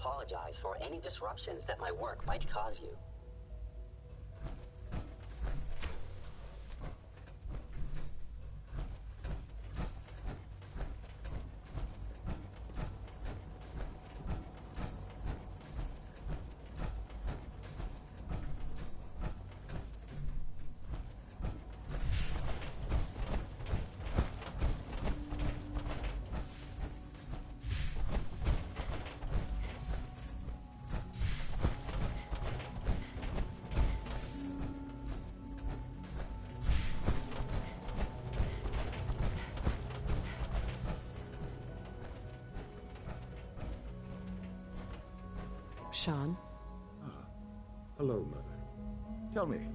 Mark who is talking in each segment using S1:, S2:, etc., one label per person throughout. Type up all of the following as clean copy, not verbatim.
S1: apologize for any disruptions that my work might cause you.
S2: Sean?
S3: Hello, Mother. Tell me,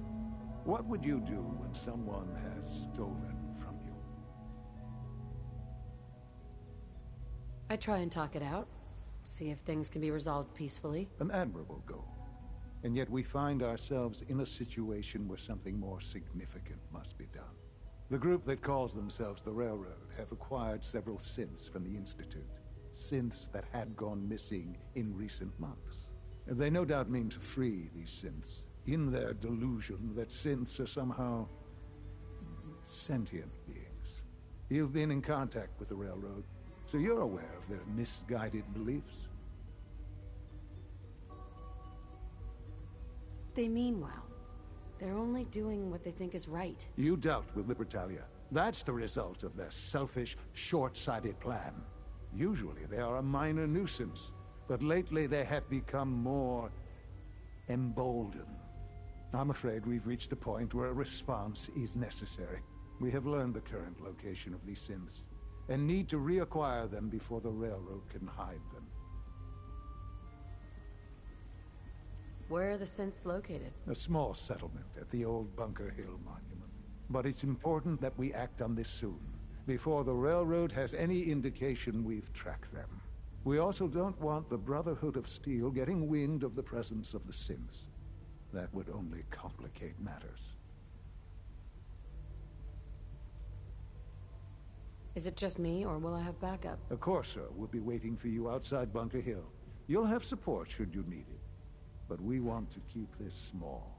S3: what would you do when someone has stolen from you?
S2: I try and talk it out. See if things can be resolved peacefully.
S3: An admirable goal. And yet we find ourselves in a situation where something more significant must be done. The group that calls themselves the Railroad have acquired several synths from the Institute. Synths that had gone missing in recent months. And they no doubt mean to free these synths, in their delusion that synths are somehow sentient beings. You've been in contact with the Railroad, so you're aware of their misguided beliefs.
S2: They mean well. They're only doing what they think is right.
S3: You dealt with Libertalia. That's the result of their selfish, short-sighted plan. Usually they are a minor nuisance, but lately they have become more emboldened. I'm afraid we've reached the point where a response is necessary. We have learned the current location of these synths, and need to reacquire them before the Railroad can hide them.
S2: Where are the synths located?
S3: A small settlement at the old Bunker Hill Monument. But it's important that we act on this soon, before the Railroad has any indication we've tracked them. We also don't want the Brotherhood of Steel getting wind of the presence of the synths. That would only complicate matters.
S2: Is it just me, or will I have backup?
S3: A Corsair will be waiting for you outside Bunker Hill. You'll have support should you need it. But we want to keep this small.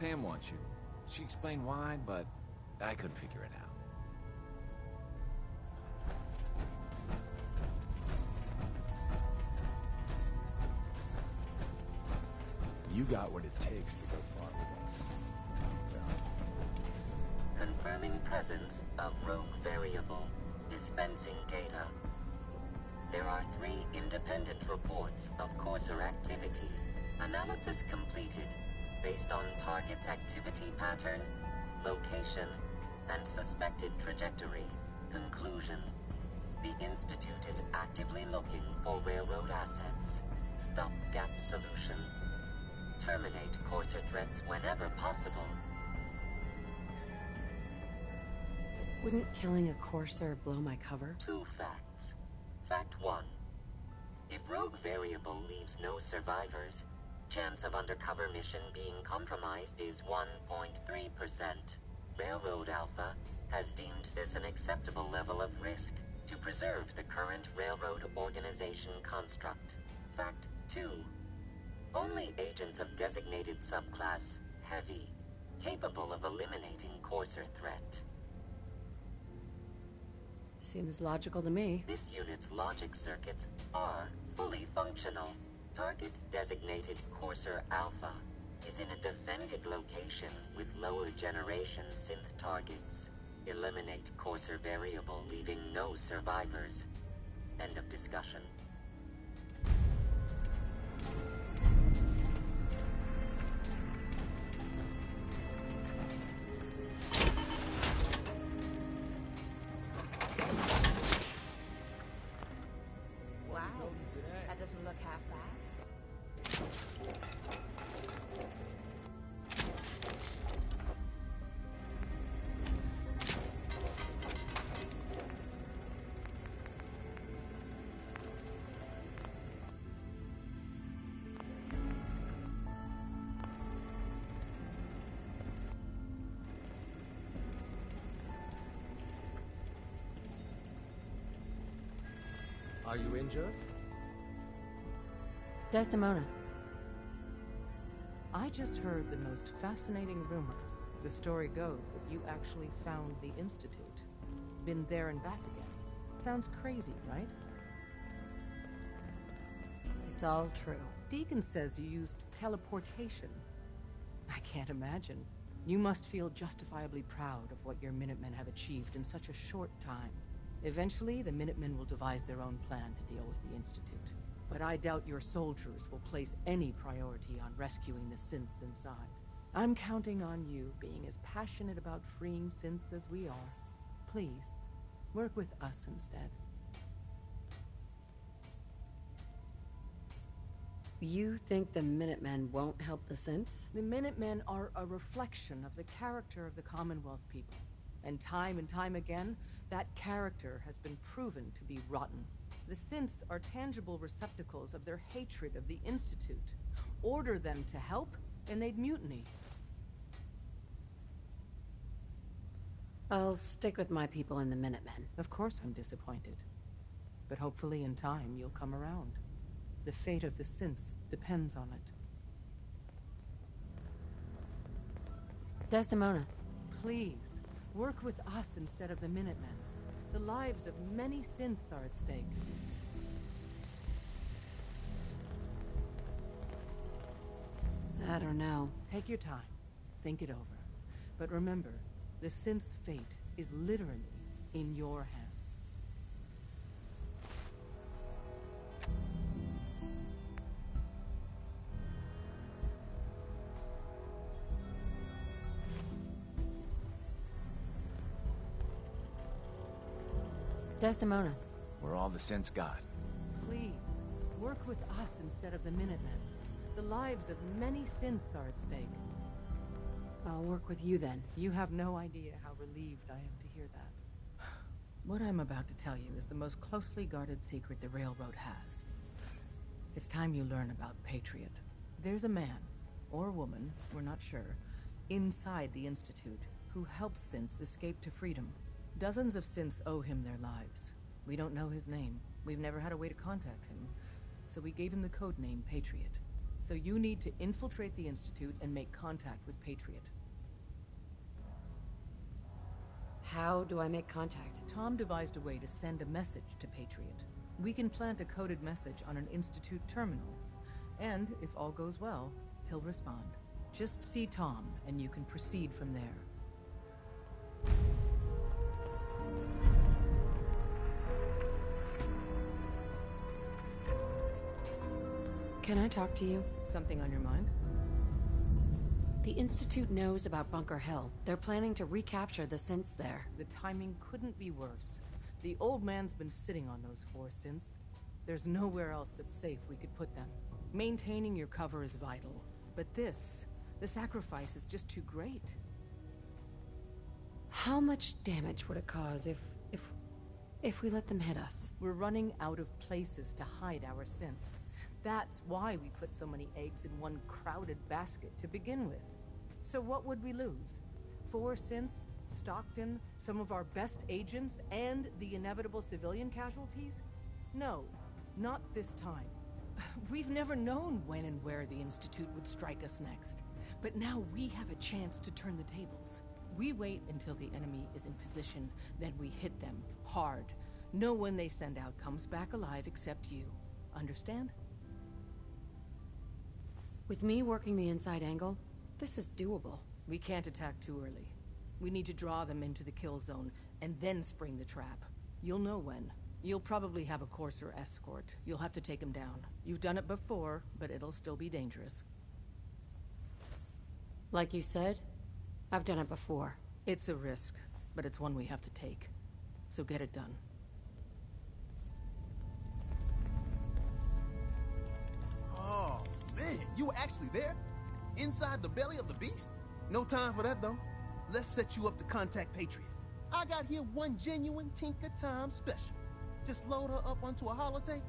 S4: Pam wants you. She explained why, but I couldn't figure it out.
S5: You got what it takes to go far with us.
S1: Confirming presence of rogue variable. Dispensing data. There are 3 independent reports of Corsair activity. Analysis completed. Based on target's activity pattern, location, and suspected trajectory. Conclusion. The Institute is actively looking for Railroad assets. Stopgap solution. Terminate Corsair threats whenever possible.
S2: Wouldn't killing a Corsair blow my cover?
S1: 2 facts. Fact 1. If Rogue Variable leaves no survivors, chance of undercover mission being compromised is 1.3%. Railroad Alpha has deemed this an acceptable level of risk to preserve the current Railroad organization construct. Fact 2. Only agents of designated subclass Heavy, capable of eliminating Corsair threat.
S2: Seems logical to me.
S1: This unit's logic circuits are fully functional. Target designated Corsair Alpha is in a defended location with lower generation synth targets. Eliminate coarser variable, leaving no survivors. End of discussion.
S6: Wow, that doesn't look half bad.
S7: Are you injured?
S2: Desdemona.
S8: I just heard the most fascinating rumor. The story goes that you actually found the Institute. Been there and back again. Sounds crazy, right?
S2: It's all true.
S8: Deacon says you used teleportation. I can't imagine. You must feel justifiably proud of what your Minutemen have achieved in such a short time. Eventually, the Minutemen will devise their own plan to deal with the Institute. But I doubt your soldiers will place any priority on rescuing the synths inside. I'm counting on you being as passionate about freeing synths as we are. Please, work with us instead.
S2: You think the Minutemen won't help the synths?
S8: The Minutemen are a reflection of the character of the Commonwealth people. And time again, that character has been proven to be rotten. The synths are tangible receptacles of their hatred of the Institute. Order them to help, and they'd mutiny.
S2: I'll stick with my people in the Minutemen.
S8: Of course I'm disappointed. But hopefully in time you'll come around. The fate of the synths depends on it.
S2: Desdemona.
S8: Please, work with us instead of the Minutemen. The lives of many synths are at stake.
S2: I don't know.
S8: Take your time. Think it over. But remember, the synth's fate is literally in your hands.
S2: Desdemona.
S4: We're all the synths got.
S8: Please, work with us instead of the Minutemen. The lives of many synths are at stake.
S2: I'll work with you then.
S8: You have no idea how relieved I am to hear that. What I'm about to tell you is the most closely guarded secret the Railroad has. It's time you learn about Patriot. There's a man, or woman, we're not sure, inside the Institute, who helps synths escape to freedom. Dozens of synths owe him their lives. We don't know his name. We've never had a way to contact him. So we gave him the code name Patriot. So you need to infiltrate the Institute and make contact with Patriot.
S2: How do I make contact?
S8: Tom devised a way to send a message to Patriot. We can plant a coded message on an Institute terminal. And, if all goes well, he'll respond. Just see Tom, and you can proceed from there.
S2: Can I talk to you?
S8: Something on your mind?
S2: The Institute knows about Bunker Hill. They're planning to recapture the synths there.
S8: The timing couldn't be worse. The old man's been sitting on those 4 synths. There's nowhere else that's safe we could put them. Maintaining your cover is vital. But the sacrifice is just too great.
S2: How much damage would it cause if we let them hit us?
S8: We're running out of places to hide our synths. That's why we put so many eggs in one crowded basket to begin with. So what would we lose? 4 synths, Stockton, some of our best agents, and the inevitable civilian casualties? No, not this time. We've never known when and where the Institute would strike us next. But now we have a chance to turn the tables. We wait until the enemy is in position, then we hit them hard. No one they send out comes back alive except you. Understand?
S2: With me working the inside angle, this is doable.
S8: We can't attack too early. We need to draw them into the kill zone, and then spring the trap. You'll know when. You'll probably have a Courser escort. You'll have to take him down. You've done it before, but it'll still be dangerous.
S2: Like you said, I've done it before.
S8: It's a risk, but it's one we have to take. So get it done.
S7: Oh, man, you were actually there? Inside the belly of the beast? No time for that, though. Let's set you up to contact Patriot. I got here one genuine Tinker Time special. Just load her up onto a holotape,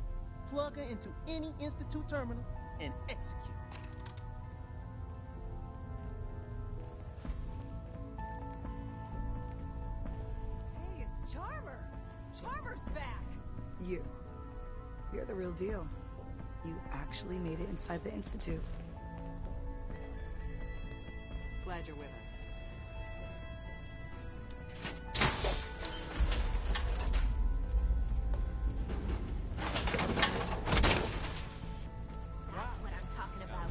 S7: plug her into any Institute terminal, and execute.
S9: Hey, it's Charmer! Charmer's back!
S10: You're the real deal. You actually made it inside the Institute.
S9: Glad you're with us.
S6: That's what I'm talking about.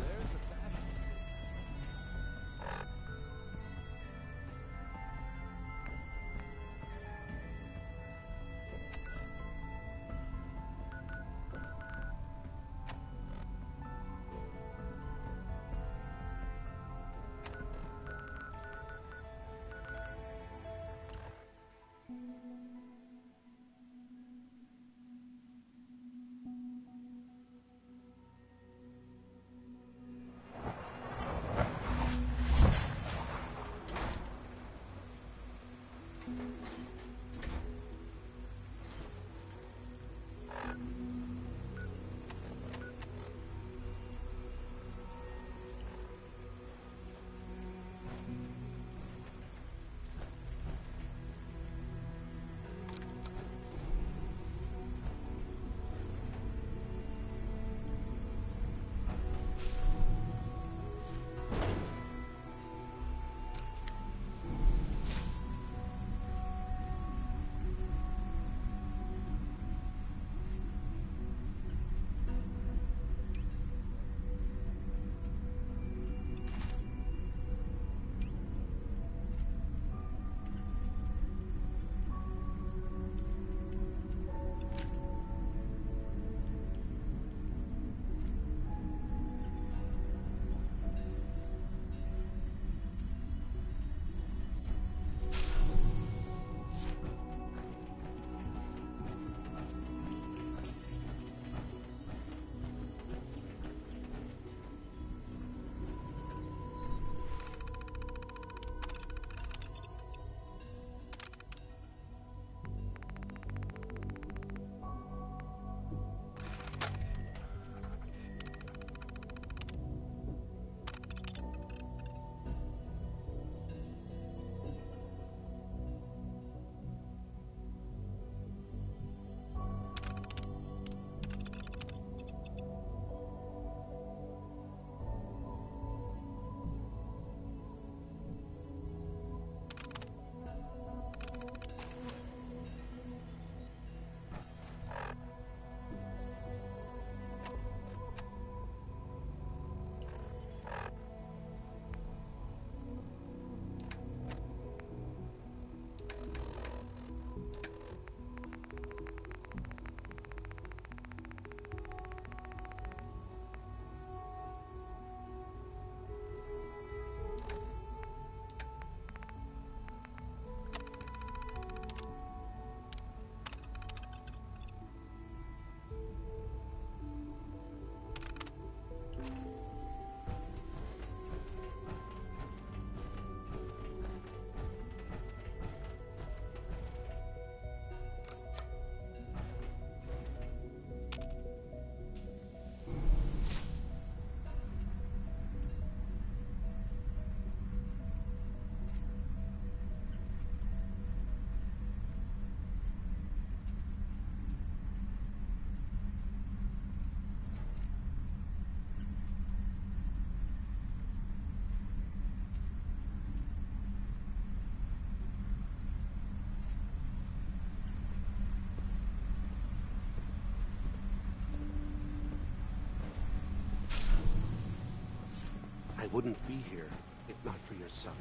S11: I wouldn't be here if not for your son.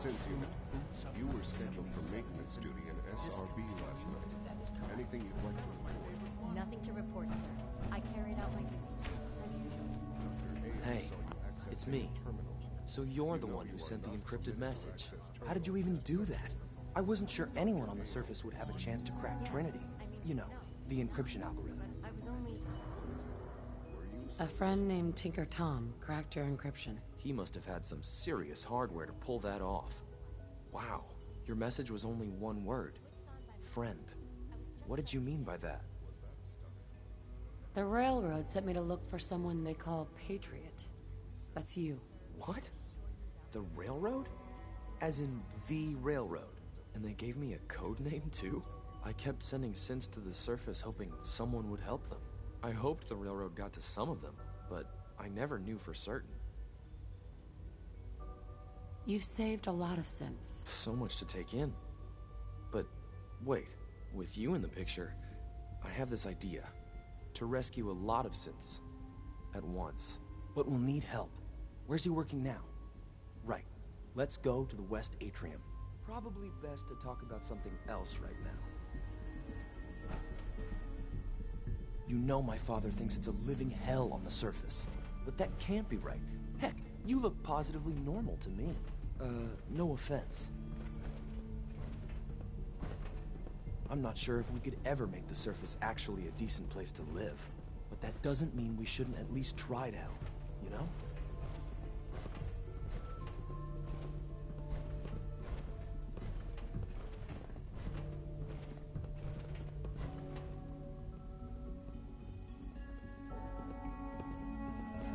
S11: Cynthia, you were scheduled for maintenance duty in SRB last night. Anything you'd like to report?
S6: Nothing to report, sir. I carried out my duty, as usual.
S12: Hey, it's me. So you're the one who sent the encrypted message. How did you even do that? I wasn't sure anyone on the surface would have a chance to crack Trinity. You know, the encryption algorithm.
S6: I was only...
S2: A friend named Tinker Tom cracked your encryption.
S12: He must have had some serious hardware to pull that off. Wow, your message was only one word. Friend. What did you mean by that?
S2: The Railroad sent me to look for someone they call Patriot. That's you.
S12: What? The Railroad? As in the Railroad? And they gave me a code name too? I kept sending synths to the surface hoping someone would help them. I hoped the Railroad got to some of them, but I never knew for certain.
S2: You've saved a lot of synths.
S12: So much to take in. But wait, with you in the picture, I have this idea. To rescue a lot of synths at once. But we'll need help. Where's he working now? Right. Let's go to the West Atrium. Probably best to talk about something else right now. You know my father thinks it's a living hell on the surface. But that can't be right. Heck, you look positively normal to me. No offense. I'm not sure if we could ever make the surface actually a decent place to live. But that doesn't mean we shouldn't at least try to help, you know?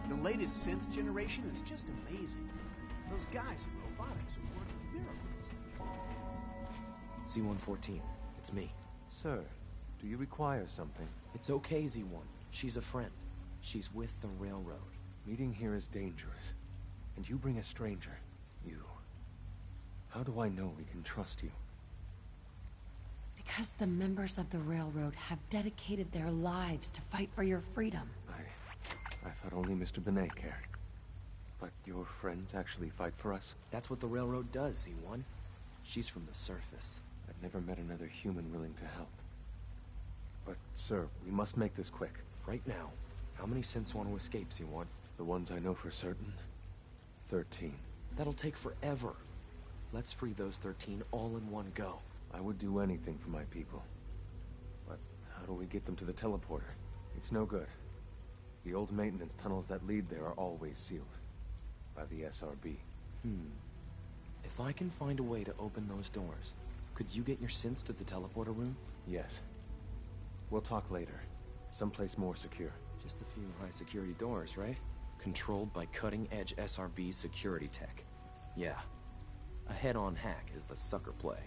S13: The latest synth generation is just amazing. Those guys in robotics are working miracles.
S12: Z-114, it's me.
S14: Sir, do you require something?
S12: It's okay, Z-1. She's a friend. She's with the Railroad.
S14: Meeting here is dangerous. And you bring a stranger. You. How do I know we can trust you?
S2: Because the members of the Railroad have dedicated their lives to fight for your freedom.
S14: I thought only Mr. Benet cared. But your friends actually fight for us?
S12: That's what the Railroad does, Z-1. She's from the surface.
S14: I've never met another human willing to help. But, sir, we must make this quick.
S12: Right now, how many synths want to escape, Z-1?
S14: The ones I know for certain? 13.
S12: That'll take forever. Let's free those 13 all in one go.
S14: I would do anything for my people. But how do we get them to the teleporter? It's no good. The old maintenance tunnels that lead there are always sealed. By the SRB.
S12: If I can find a way to open those doors, could you get your synths to the teleporter room?
S14: Yes. We'll talk later. Someplace more secure.
S12: Just a few high-security doors, right? Controlled by cutting-edge SRB security tech. Yeah. A head-on hack is the sucker play.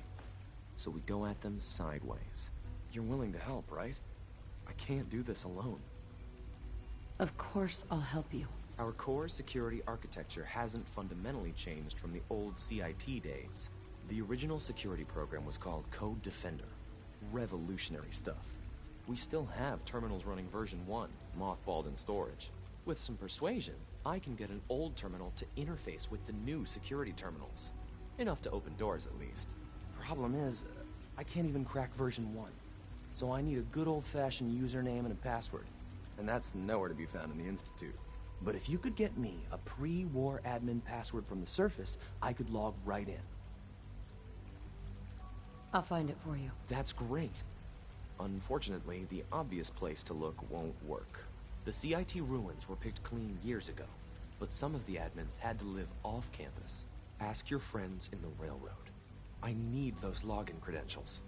S12: So we go at them sideways. You're willing to help, right? I can't do this alone.
S2: Of course I'll help you.
S12: Our core security architecture hasn't fundamentally changed from the old CIT days. The original security program was called Code Defender. Revolutionary stuff. We still have terminals running version 1, mothballed in storage. With some persuasion, I can get an old terminal to interface with the new security terminals. Enough to open doors, at least. Problem is, I can't even crack version 1. So I need a good old-fashioned username and a password. And that's nowhere to be found in the Institute. But if you could get me a pre-war admin password from the surface, I could log right in.
S2: I'll find it for you.
S12: That's great. Unfortunately, the obvious place to look won't work. The CIT ruins were picked clean years ago, but some of the admins had to live off campus. Ask your friends in the Railroad. I need those login credentials.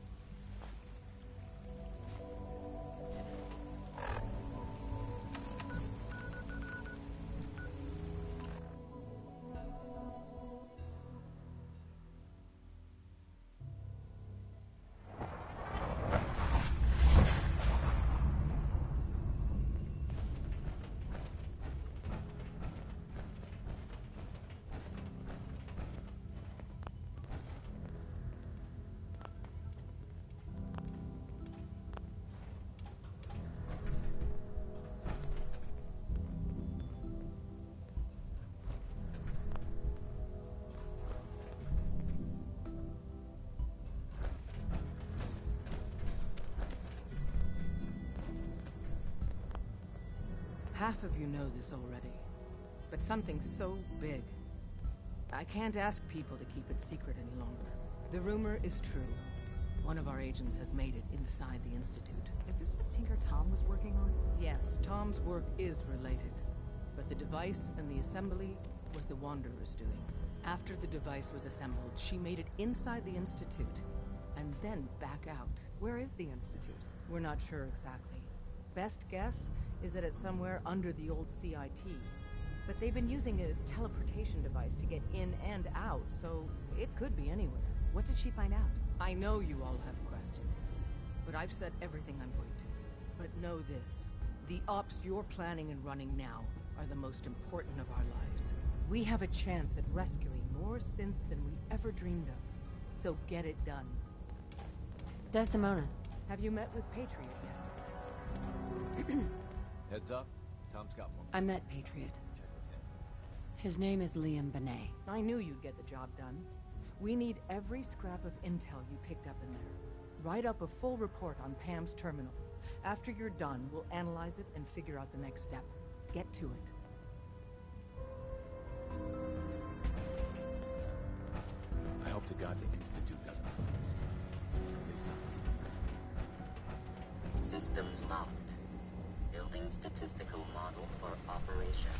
S8: Half of you know this already, but something so big, I can't ask people to keep it secret any longer. The rumor is true. One of our agents has made it inside the Institute.
S9: Is this what Tinker Tom was working on?
S8: Yes, Tom's work is related, but the device and the assembly was the Wanderer's doing. After the device was assembled, she made it inside the Institute, and then back out.
S9: Where is the Institute?
S8: We're not sure exactly. Best guess is that it's somewhere under the old CIT. But they've been using a teleportation device to get in and out, so it could be anywhere.
S9: What did she find out?
S8: I know you all have questions, but I've said everything I'm going to. But know this, the ops you're planning and running now are the most important of our lives. We have a chance at rescuing more synths than we ever dreamed of. So get it done.
S2: Desdemona.
S8: Have you met with Patriot yet?
S4: Heads up, Tom's got one.
S2: I met Patriot. His name is Liam Benet.
S8: I knew you'd get the job done. We need every scrap of intel you picked up in there. Write up a full report on Pam's terminal. After you're done, we'll analyze it and figure out the next step. Get to it.
S4: I hope to God the Institute doesn't find us. At least not secret.
S1: Systems locked. Building statistical model for operation.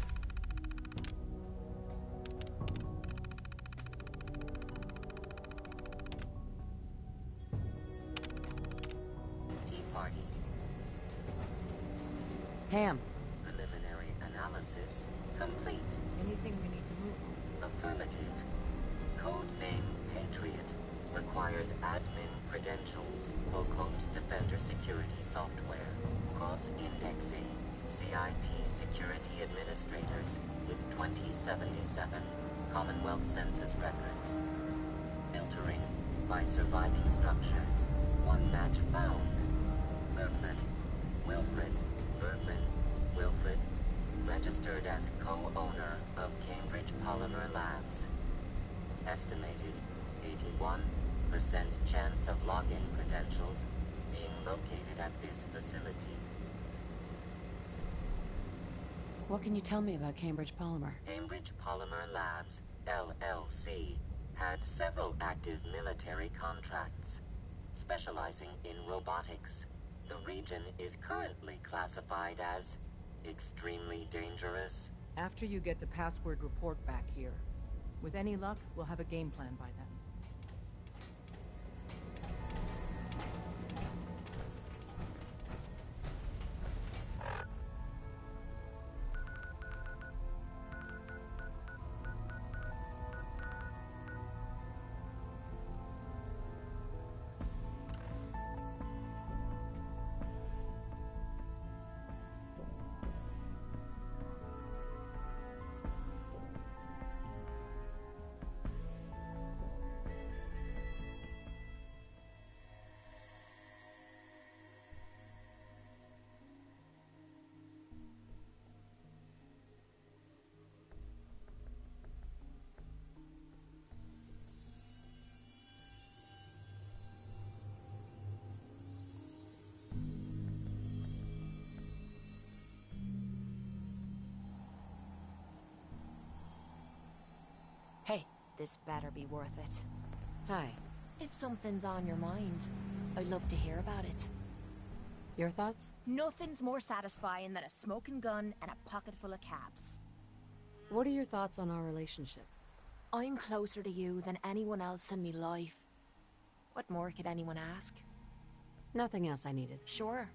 S1: Tea party.
S2: Pam.
S1: Preliminary analysis complete.
S8: Anything we need to move on?
S1: Affirmative. Codename Patriot requires admin credentials for Code Defender security software. Cross-indexing CIT security administrators with 2077 Commonwealth Census records. Filtering by surviving structures. One match found. Bergman. Wilfred. Bergman. Wilfred. Registered as co-owner of Cambridge Polymer Labs. Estimated 81% chance of login credentials being located at this facility.
S2: What can you tell me about Cambridge Polymer?
S1: Cambridge Polymer Labs, LLC, had several active military contracts, specializing in robotics. The region is currently classified as extremely dangerous.
S8: After you get the password report back here. With any luck, we'll have a game plan by then.
S15: Hey, this better be worth it.
S2: Hi.
S15: If something's on your mind, I'd love to hear about it.
S2: Your thoughts?
S15: Nothing's more satisfying than a smoking gun and a pocket full of caps.
S2: What are your thoughts on our relationship?
S15: I'm closer to you than anyone else in me life. What more could anyone ask?
S2: Nothing else I needed.
S15: Sure.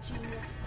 S6: genius.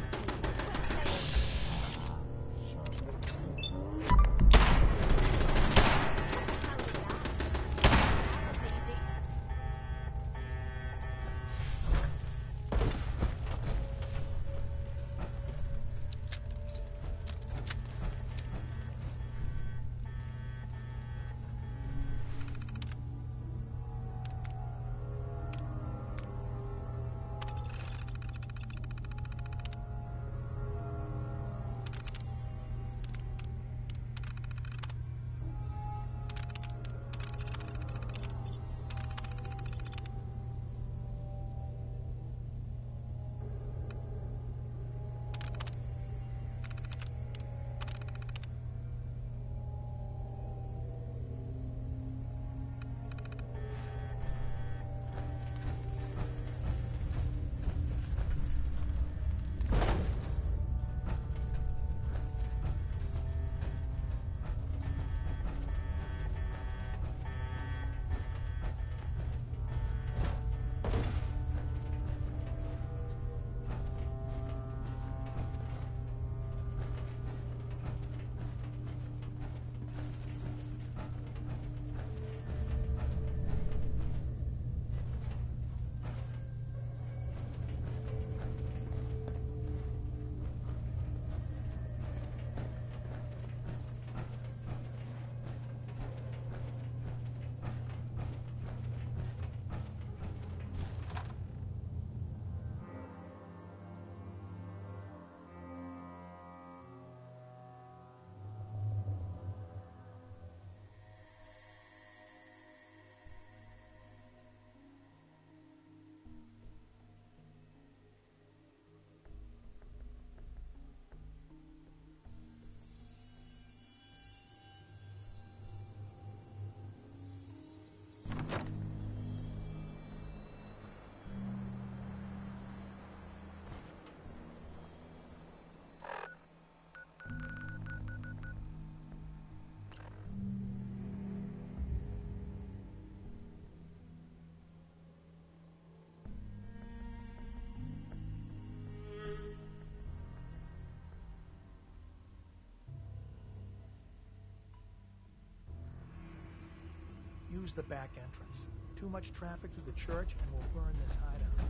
S13: Use the back entrance. Too much traffic through the church and we'll burn this hideout.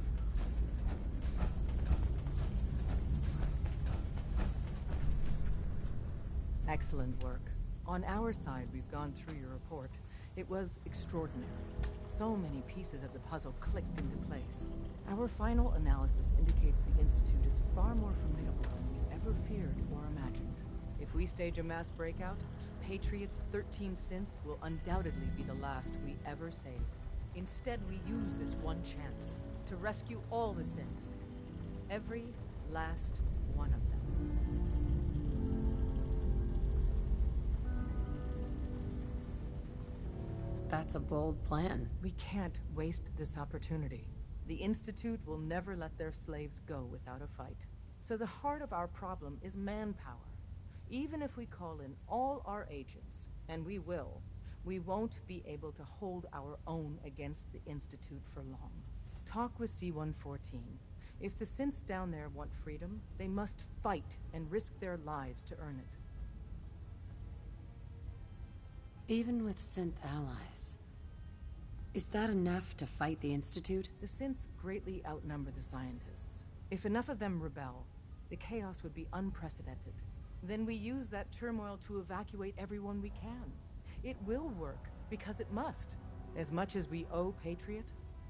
S8: Excellent work. On our side, we've gone through your report. It was extraordinary. So many pieces of the puzzle clicked into place. Our final analysis indicates the Institute is far more formidable than we ever feared or imagined. If we stage a mass breakout, Patriot's 13 synths will undoubtedly be the last we ever saved. Instead, we use this one chance to rescue all the synths. Every last one of them.
S2: That's a bold plan.
S8: We can't waste this opportunity. The Institute will never let their slaves go without a fight. So the heart of our problem is manpower. Even if we call in all our agents, and we will, we won't be able to hold our own against the Institute for long. Talk with C-114. If the synths down there want freedom, they must fight and risk their lives to earn it.
S2: Even with synth allies, is that enough to fight the Institute?
S8: The synths greatly outnumber the scientists. If enough of them rebel, the chaos would be unprecedented. Then we use that turmoil to evacuate everyone we can. It will work, because it must. As much as we owe Patriot,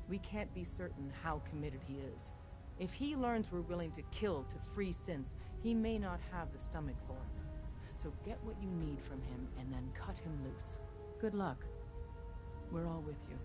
S8: we can't be certain how committed he is. If he learns we're willing to kill to free synths, he may not have the stomach for it. So get what you need from him and then cut him loose. Good luck. We're all with you.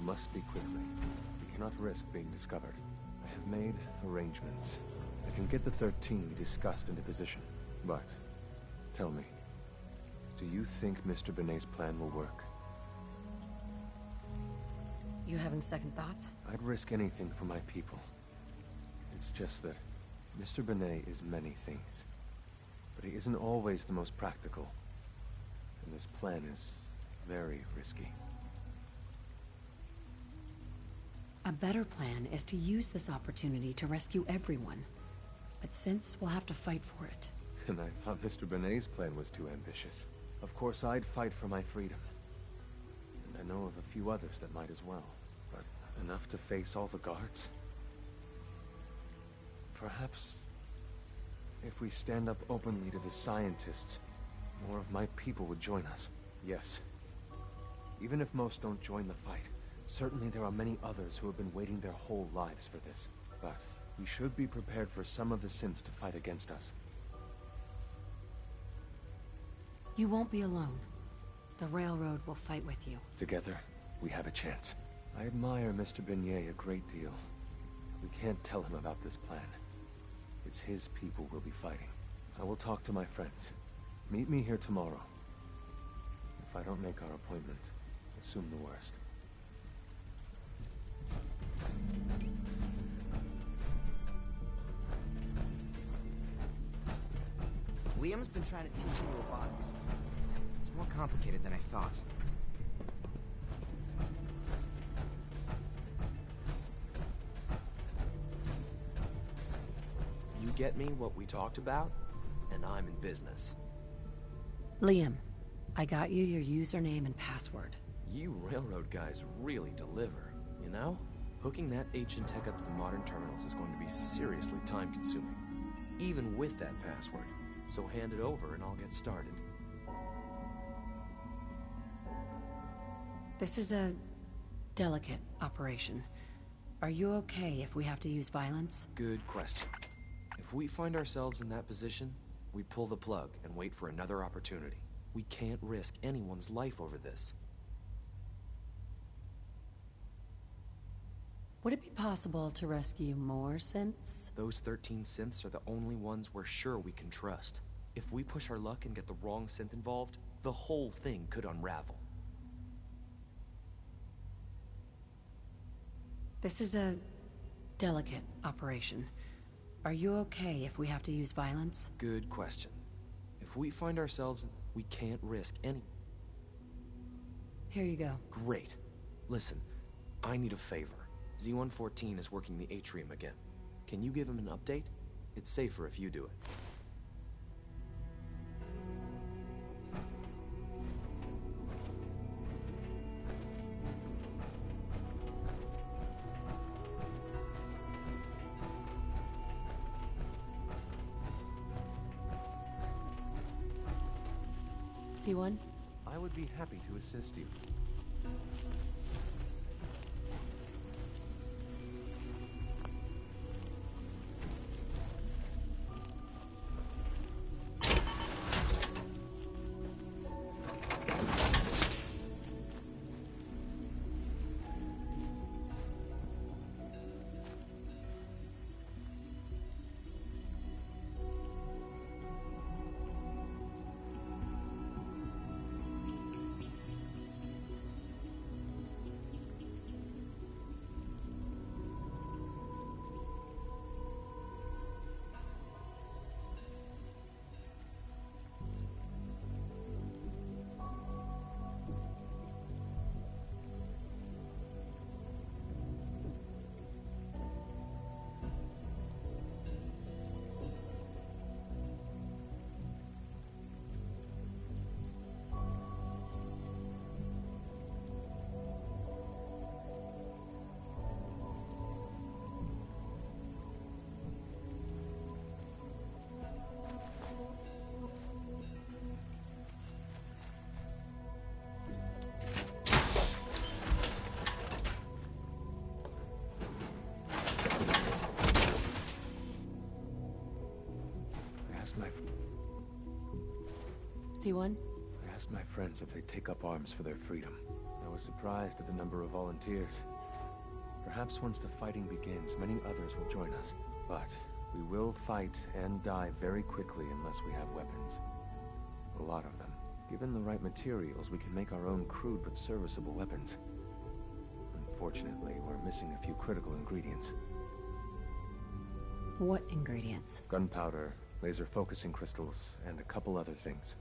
S14: must be quickly. We cannot risk being discovered. I have made arrangements. I can get the 13 we discussed into position. But, tell me, do you think Mr. Benet's plan will work?
S2: You having second thoughts?
S14: I'd risk anything for my people. It's just that Mr. Benet is many things. But he isn't always the most practical. And this plan is very risky.
S2: A better plan is to use this opportunity to rescue everyone. But since we'll have to fight for it.
S14: And I thought Mr. Benet's plan was too ambitious. Of course, I'd fight for my freedom. And I know of a few others that might as well. But enough to face all the guards? Perhaps if we stand up openly to the scientists, more of my people would join us. Yes. Even if most don't join the fight, certainly there are many others who have been waiting their whole lives for this. But we should be prepared for some of the synths to fight against us.
S2: You won't be alone. The Railroad will fight with you.
S14: Together, we have a chance. I admire Mr. Benet a great deal. We can't tell him about this plan. It's his people we'll be fighting. I will talk to my friends. Meet me here tomorrow. If I don't make our appointment, assume the worst.
S16: Liam's been trying to teach me robotics. It's more complicated than I thought.
S12: You get me what we talked about, and I'm in business.
S2: Liam, I got you your username and password.
S12: You railroad guys really deliver, you know? Hooking that ancient tech up to the modern terminals is going to be seriously time-consuming, even with that password. So hand it over and I'll get started.
S2: This is a delicate operation. Are you okay if we have to use violence?
S12: Good question. If we find ourselves in that position, we pull the plug and wait for another opportunity. We can't risk anyone's life over this.
S2: Would it be possible to rescue more synths?
S12: Those 13 synths are the only ones we're sure we can trust. If we push our luck and get the wrong synth involved, the whole thing could unravel.
S2: This is a delicate operation. Are you okay if we have to use violence?
S12: Good question. If we find ourselves in... we can't risk any...
S2: Here you go.
S12: Great. Listen, I need a favor. Z-114 is working the atrium again. Can you give him an update? It's safer if you do it.
S2: C1?
S14: I would be happy to assist you.
S2: C1?
S14: I asked my friends if they'd take up arms for their freedom. I was surprised at the number of volunteers. Perhaps once the fighting begins, many others will join us. But we will fight and die very quickly unless we have weapons. A lot of them. Given the right materials, we can make our own crude but serviceable weapons. Unfortunately, we're missing a few critical ingredients.
S2: What ingredients?
S14: Gunpowder, laser focusing crystals, and a couple other things.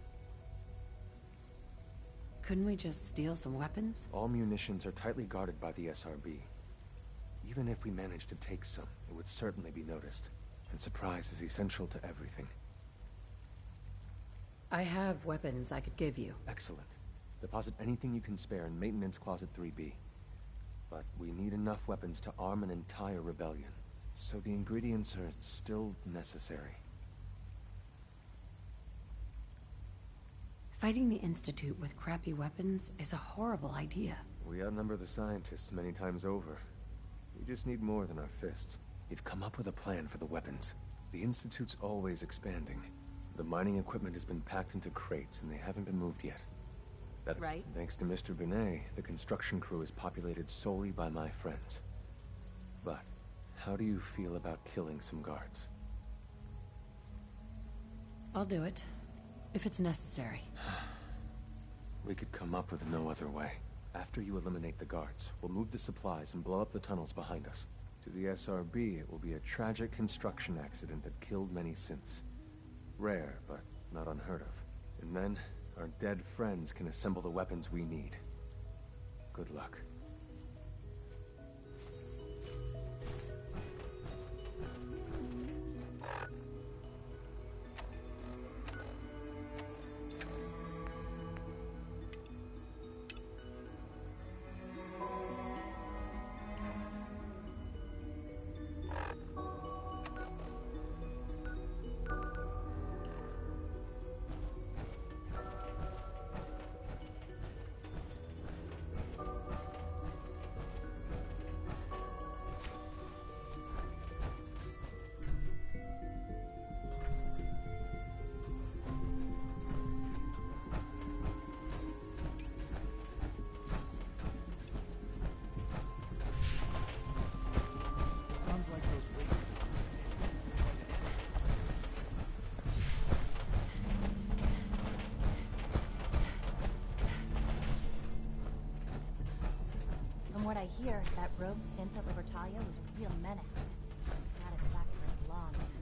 S2: Couldn't we just steal some weapons?
S14: All munitions are tightly guarded by the SRB. Even if we managed to take some, it would certainly be noticed. And surprise is essential to everything.
S2: I have weapons I could give you.
S14: Excellent. Deposit anything you can spare in Maintenance Closet 3B. But we need enough weapons to arm an entire rebellion. So the ingredients are still necessary.
S2: Fighting the Institute with crappy weapons is a horrible idea.
S14: We outnumber the scientists many times over. We just need more than our fists. We've come up with a plan for the weapons. The Institute's always expanding. The mining equipment has been packed into crates, and they haven't been moved yet.
S2: Right.
S14: Thanks to Mr. Binet, the construction crew is populated solely by my friends. But, how do you feel about killing some guards?
S2: I'll do it, if it's necessary.
S14: We could come up with no other way. After you eliminate the guards, we'll move the supplies and blow up the tunnels behind us. To the SRB, it will be a tragic construction accident that killed many synths. Rare, but not unheard of. And then, our dead friends can assemble the weapons we need. Good luck.
S6: From what I hear, that rogue synth at Libertalia was a real menace. Glad it's back where it belongs.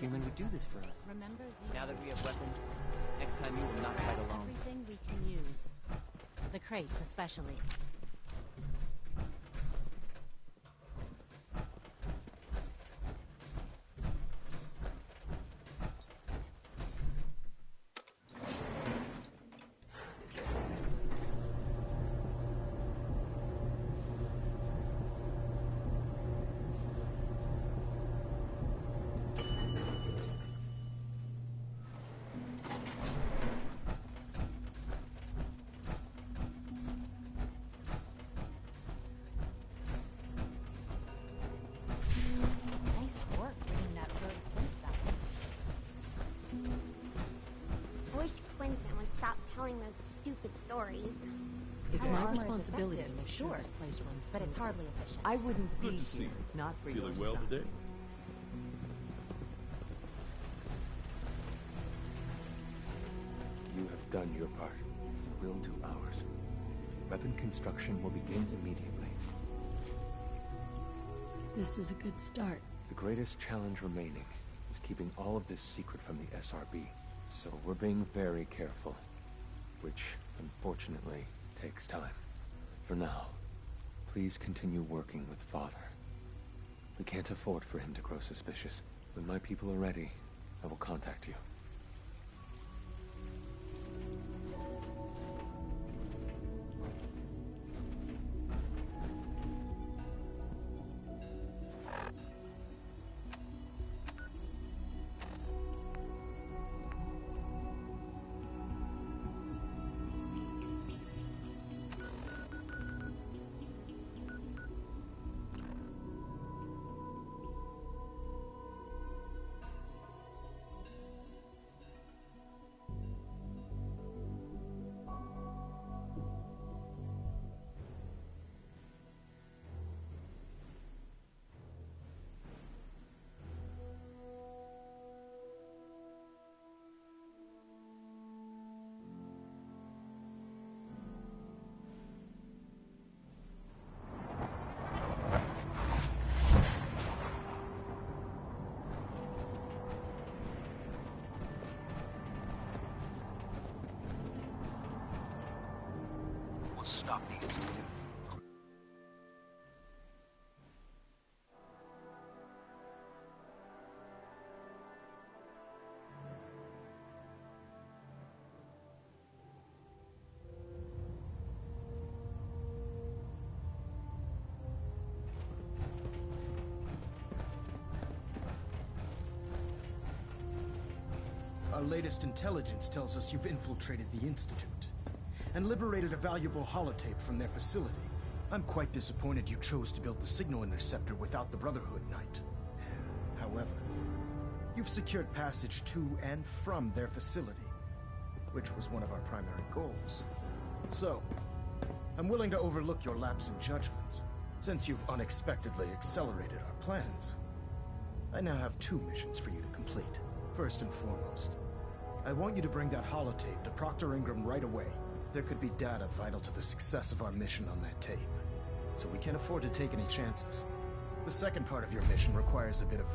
S17: human would do this for us.
S6: Remember
S17: Now that we have weapons, next time you will not fight alone.
S6: everything we can use. The crates especially.
S18: Stupid stories.
S2: It's
S8: Our
S2: my
S8: armor is
S2: responsibility to
S8: effective,
S2: make sure
S8: sure,
S2: this place runs
S6: but it's
S2: smoothly.
S6: hardly efficient.
S8: I wouldn't
S19: Good
S8: be
S19: to see
S8: here,
S19: you.
S8: not for
S19: Feeling
S8: your
S19: well
S8: son.
S19: today?
S14: You have done your part. We'll do ours. Weapon construction will begin immediately.
S2: This is a good start.
S14: The greatest challenge remaining is keeping all of this secret from the SRB. So we're being very careful, which, unfortunately, takes time. For now, please continue working with Father. We can't afford for him to grow suspicious. When my people are ready, I will contact you.
S13: We'll stop the Institute.
S20: Our latest intelligence tells us you've infiltrated the Institute and liberated a valuable holotape from their facility. I'm quite disappointed you chose to build the signal interceptor without the Brotherhood Knight. However, you've secured passage to and from their facility, which was one of our primary goals. So, I'm willing to overlook your lapse in judgment, since you've unexpectedly accelerated our plans. I now have 2 missions for you to complete. First and foremost, I want you to bring that holotape to Proctor Ingram right away. There could be data vital to the success of our mission on that tape, so we can't afford to take any chances. The second part of your mission requires a bit of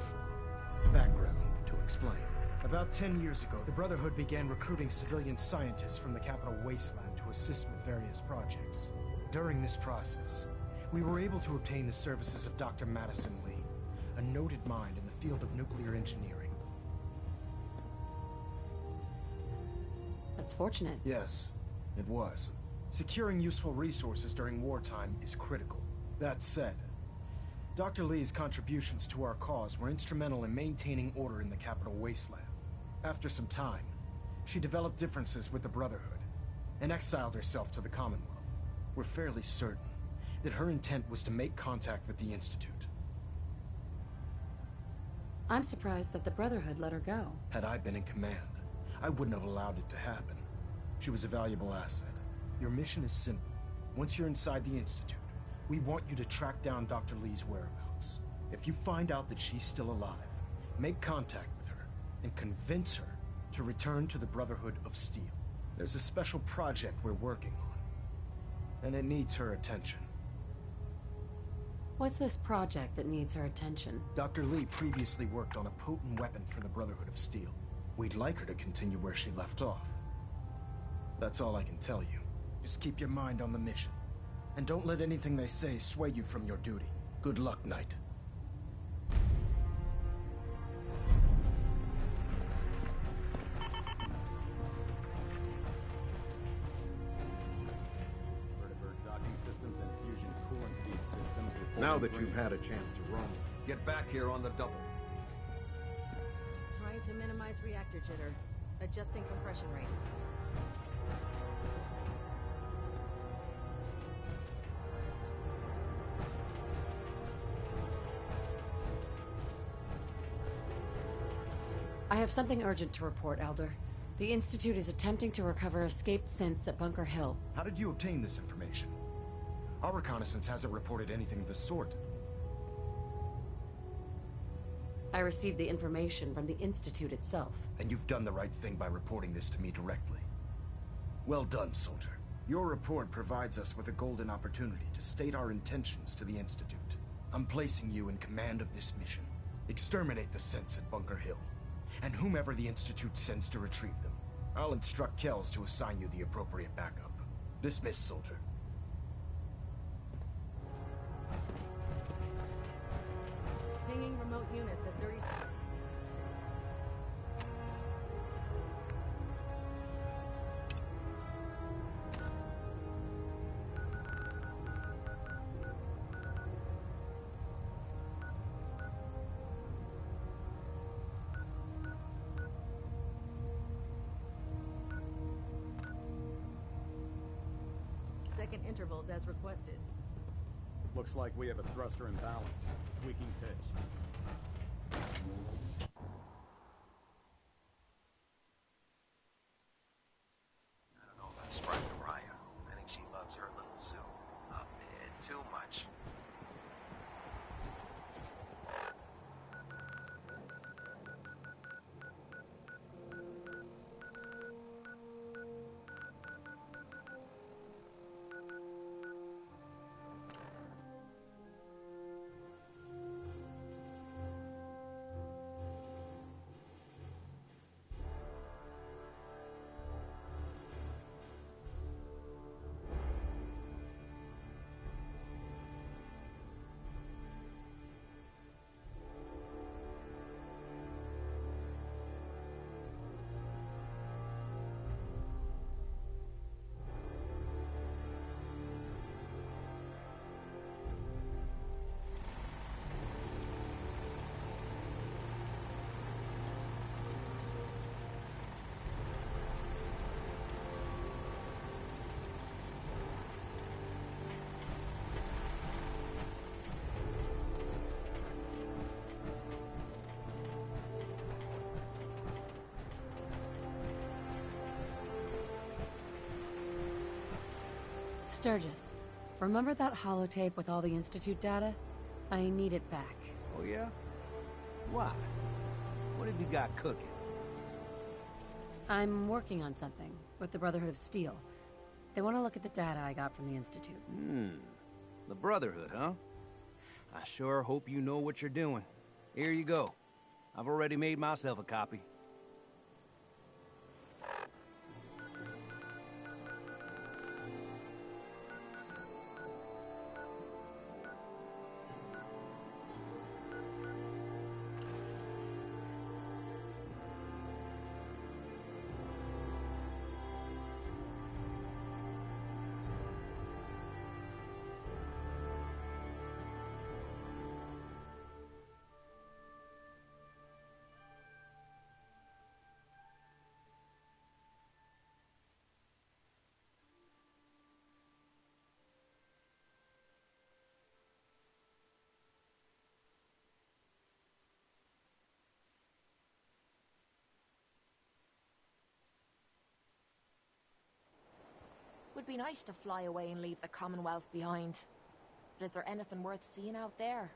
S20: background to explain. About 10 years ago, the Brotherhood began recruiting civilian scientists from the capital wasteland to assist with various projects. During this process, we were able to obtain the services of Dr. Madison Lee, a noted mind in the field of nuclear engineering.
S2: That's fortunate.
S20: Yes, it was. Securing useful resources during wartime is critical. That said, Dr. Lee's contributions to our cause were instrumental in maintaining order in the capital wasteland. After some time, she developed differences with the Brotherhood and exiled herself to the Commonwealth. We're fairly certain that her intent was to make contact with the Institute.
S2: I'm surprised that the Brotherhood let her go.
S20: Had I been in command, I wouldn't have allowed it to happen. She was a valuable asset. Your mission is simple. Once you're inside the Institute, we want you to track down Dr. Lee's whereabouts. If you find out that she's still alive, make contact with her and convince her to return to the Brotherhood of Steel. There's a special project we're working on, and it needs her attention.
S2: What's this project that needs her attention?
S20: Dr. Lee previously worked on a potent weapon for the Brotherhood of Steel. We'd like her to continue where she left off. That's all I can tell you. Just keep your mind on the mission. And don't let anything they say sway you from your duty. Good luck, Knight.
S11: Systems and fusion coolant feed systems.
S19: Now that you've had a chance to roam, get back here on the double.
S21: Trying to minimize reactor jitter. Adjusting compression rate.
S2: I have something urgent to report, Elder. The Institute is attempting to recover escaped synths at Bunker Hill.
S20: How did you obtain this information? Our reconnaissance hasn't reported anything of the sort.
S2: I received the information from the Institute itself.
S20: And you've done the right thing by reporting this to me directly. Well done, soldier. Your report provides us with a golden opportunity to state our intentions to the Institute. I'm placing you in command of this mission. Exterminate the synths at Bunker Hill, and whomever the Institute sends to retrieve them. I'll instruct Kells to assign you the appropriate backup. Dismissed, soldier.
S21: Pinging remote units at 30... Second intervals as requested.
S11: Looks like we have a thruster imbalance. Tweaking pitch.
S4: I don't know about Sprite Mariah. I think she loves her little zoo. A bit too much.
S2: Sturgis, remember that holotape with all the Institute data? I need it back.
S13: Oh yeah? Why? What have you got cooking?
S2: I'm working on something with the Brotherhood of Steel. They want to look at the data I got from the Institute.
S13: The Brotherhood, huh? I sure hope you know what you're doing. Here you go. I've already made myself a copy.
S15: Would be nice to fly away and leave the Commonwealth behind. But is there anything worth seeing out there?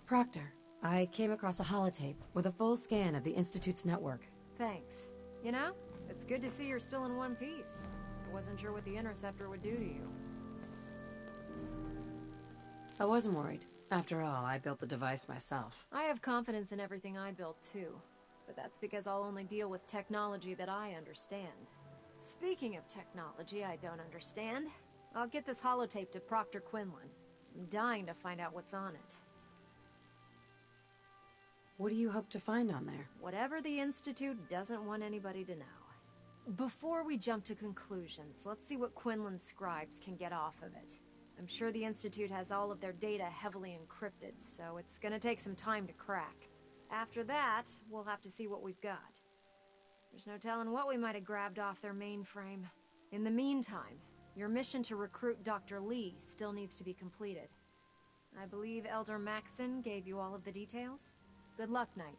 S2: Proctor, I came across a holotape with a full scan of the Institute's network.
S21: Thanks. You know, it's good to see you're still in one piece. I wasn't sure what the Interceptor would do to you.
S2: I wasn't worried. After all, I built the device myself.
S21: I have confidence in everything I built too, but that's because I'll only deal with technology that I understand. Speaking of technology I don't understand, I'll get this holotape to Proctor Quinlan. I'm dying to find out what's on it.
S2: What do you hope to find on there?
S21: Whatever the Institute doesn't want anybody to know. Before we jump to conclusions, let's see what Quinlan's scribes can get off of it. I'm sure the Institute has all of their data heavily encrypted, so it's gonna take some time to crack. After that, we'll have to see what we've got. There's no telling what we might have grabbed off their mainframe. In the meantime, your mission to recruit Dr. Lee still needs to be completed. I believe Elder Maxson gave you all of the details? Good luck, Knight.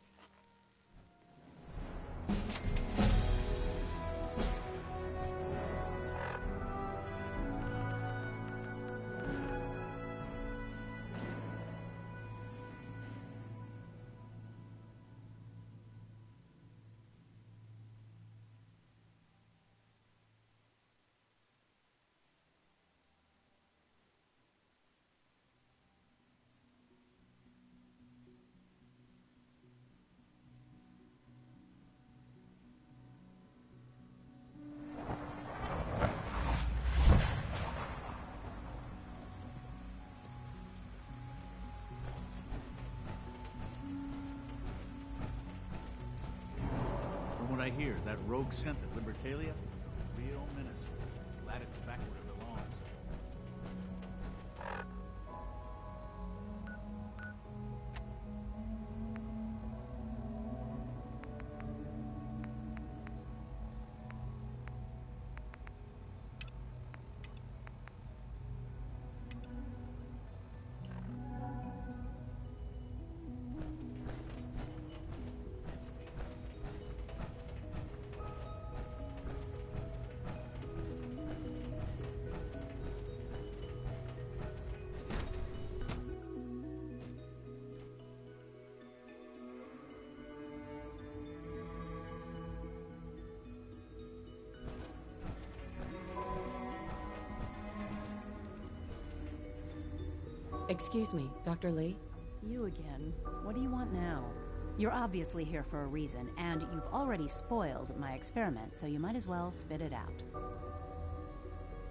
S3: What I hear, that rogue synth at Libertalia is a real menace. Glad it's back where it belongs.
S2: Excuse me, Dr. Lee?
S22: You again. What do you want now? You're obviously here for a reason, and you've already spoiled my experiment, so you might as well spit it out.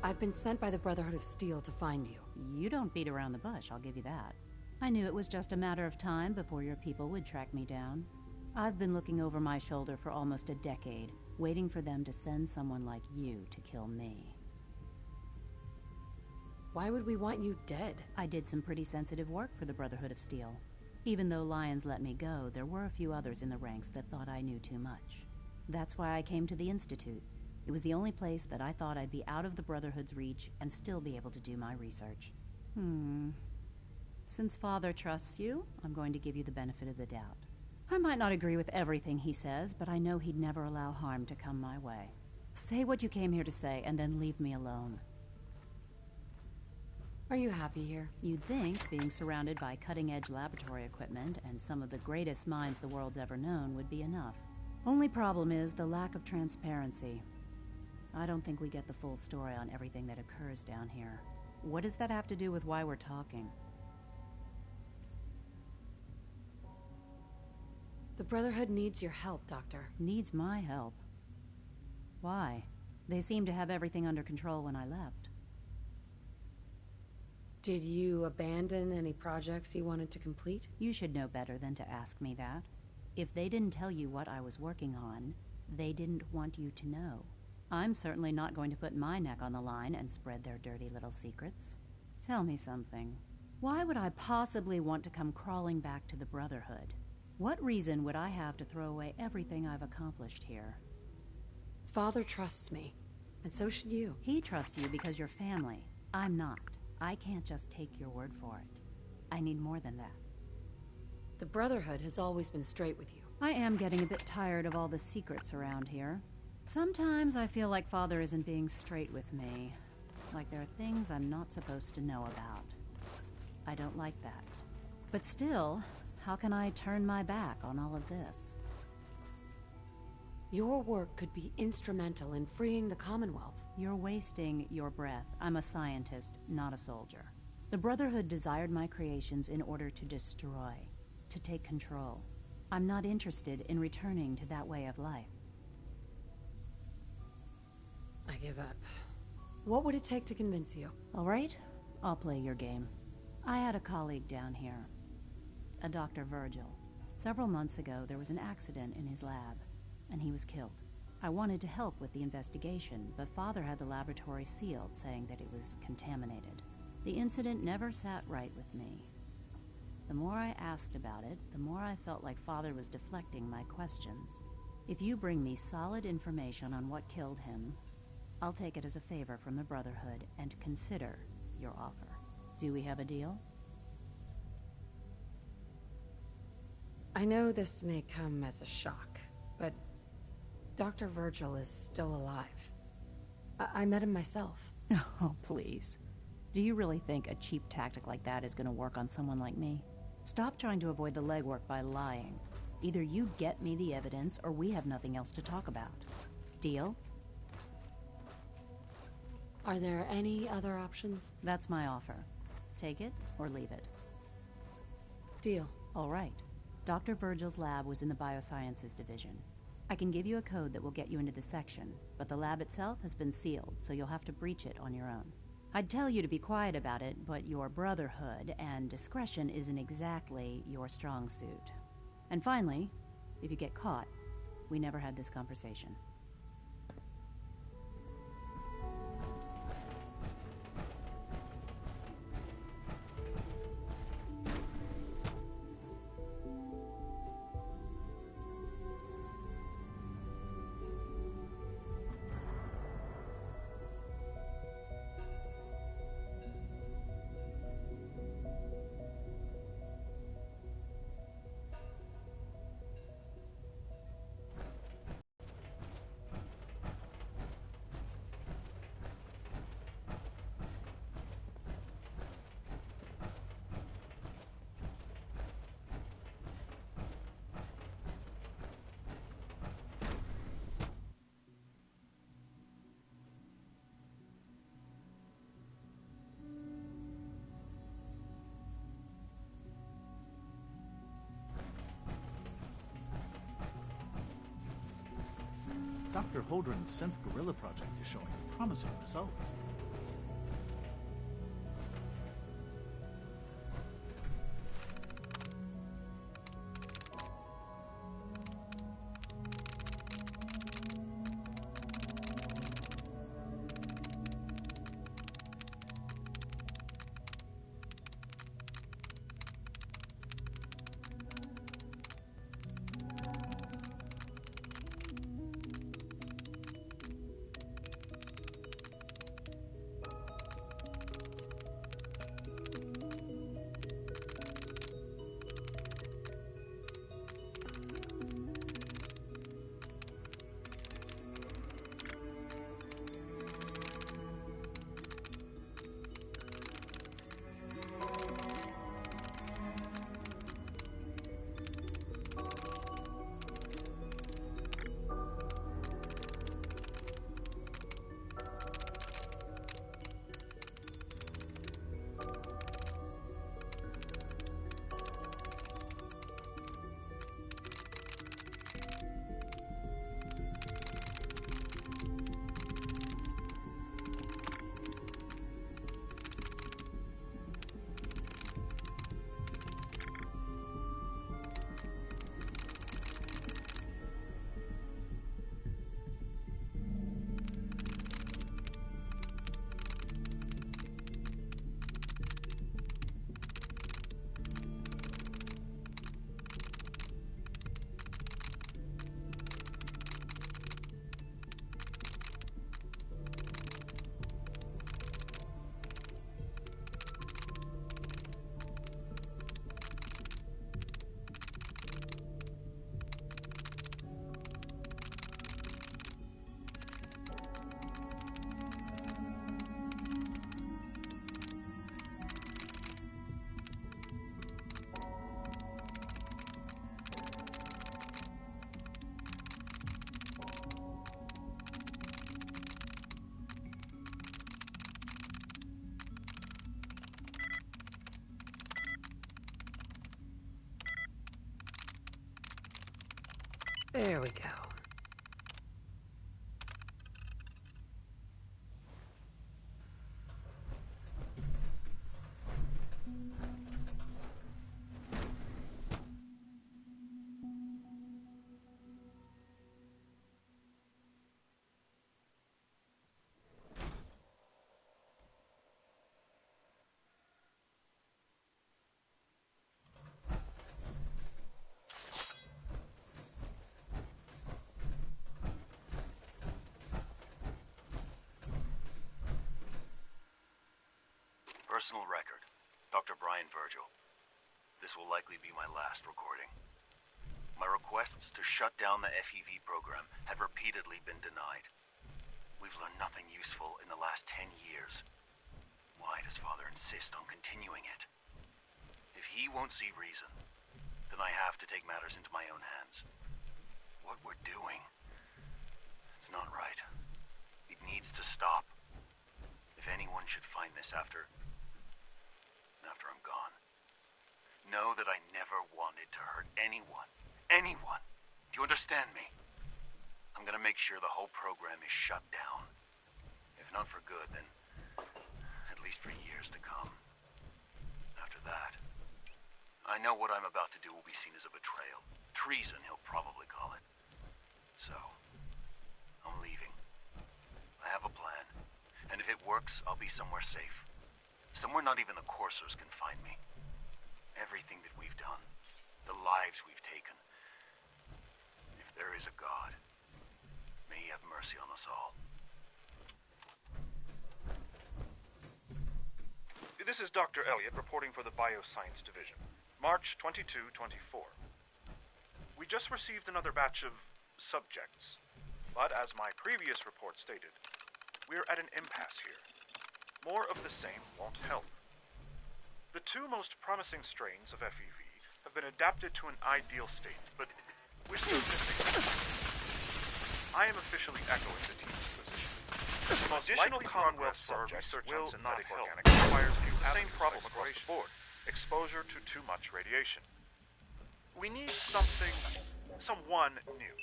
S2: I've been sent by the Brotherhood of Steel to find you.
S22: You don't beat around the bush, I'll give you that. I knew it was just a matter of time before your people would track me down. I've been looking over my shoulder for almost a decade, waiting for them to send someone like you to kill me.
S2: Why would we want you dead?
S22: I did some pretty sensitive work for the Brotherhood of Steel. Even though Lyons let me go, there were a few others in the ranks that thought I knew too much. That's why I came to the Institute. It was the only place that I thought I'd be out of the Brotherhood's reach and still be able to do my research. Since Father trusts you, I'm going to give you the benefit of the doubt. I might not agree with everything he says, but I know he'd never allow harm to come my way. Say what you came here to say, and then leave me alone.
S2: Are you happy here?
S22: You'd think being surrounded by cutting-edge laboratory equipment and some of the greatest minds the world's ever known would be enough. Only problem is the lack of transparency. I don't think we get the full story on everything that occurs down here. What does that have to do with why we're talking?
S2: The Brotherhood needs your help, Doctor.
S22: Needs my help? Why? They seemed to have everything under control when I left.
S2: Did you abandon any projects you wanted to complete?
S22: You should know better than to ask me that. If they didn't tell you what I was working on, they didn't want you to know. I'm certainly not going to put my neck on the line and spread their dirty little secrets. Tell me something. Why would I possibly want to come crawling back to the Brotherhood? What reason would I have to throw away everything I've accomplished here?
S2: Father trusts me, and so should you.
S22: He trusts you because you're family. I'm not. I can't just take your word for it. I need more than that.
S2: The Brotherhood has always been straight with you.
S22: I am getting a bit tired of all the secrets around here. Sometimes I feel like Father isn't being straight with me. Like there are things I'm not supposed to know about. I don't like that. But still, how can I turn my back on all of this?
S2: Your work could be instrumental in freeing the Commonwealth.
S22: You're wasting your breath. I'm a scientist, not a soldier. The Brotherhood desired my creations in order to destroy, to take control. I'm not interested in returning to that way of life.
S2: I give up. What would it take to convince you?
S22: All right, I'll play your game. I had a colleague down here, a Dr. Virgil. Several months ago, there was an accident in his lab, and he was killed. I wanted to help with the investigation, but Father had the laboratory sealed, saying that it was contaminated. The incident never sat right with me. The more I asked about it, the more I felt like Father was deflecting my questions. If you bring me solid information on what killed him, I'll take it as a favor from the Brotherhood and consider your offer. Do we have a deal?
S2: I know this may come as a shock, but Dr. Virgil is still alive. I met him myself.
S22: Oh, please. Do you really think a cheap tactic like that is going to work on someone like me? Stop trying to avoid the legwork by lying. Either you get me the evidence, or we have nothing else to talk about. Deal?
S2: Are there any other options?
S22: That's my offer. Take it or leave it.
S2: Deal.
S22: All right. Dr. Virgil's lab was in the Biosciences Division. I can give you a code that will get you into the section, but the lab itself has been sealed, so you'll have to breach it on your own. I'd tell you to be quiet about it, but your Brotherhood and discretion isn't exactly your strong suit. And finally, if you get caught, we never had this conversation.
S3: Dr. Holdren's synth gorilla project is showing promising results.
S2: There we go.
S5: Personal record, Dr. Brian Virgil. This will likely be my last recording. My requests to shut down the FEV program had repeatedly been denied. We've learned nothing useful in the last 10 years. Why does Father insist on continuing it? If he won't see reason, then I have to take matters into my own hands. What we're doing, it's not right. It needs to stop. If anyone should find this after I'm gone, know that I never wanted to hurt anyone. Anyone! Do you understand me? I'm gonna make sure the whole program is shut down. If not for good, then at least for years to come. After that, I know what I'm about to do will be seen as a betrayal. Treason, he'll probably call it. So, I'm leaving. I have a plan. And if it works, I'll be somewhere safe. Somewhere not even the Coursers can find me. Everything that we've done, the lives we've taken. If there is a God, may he have mercy on us all.
S7: This is Dr. Elliot reporting for the Bioscience Division. March 22-24. We just received another batch of subjects. But as my previous report stated, we're at an impasse here. More of the same won't help. The two most promising strains of FEV have been adapted to an ideal state, but we're still missing. I am officially echoing the team's position. The most additional Commonwealth subjects will not help. Requires the same problem across the board: exposure to too much radiation. We need someone new.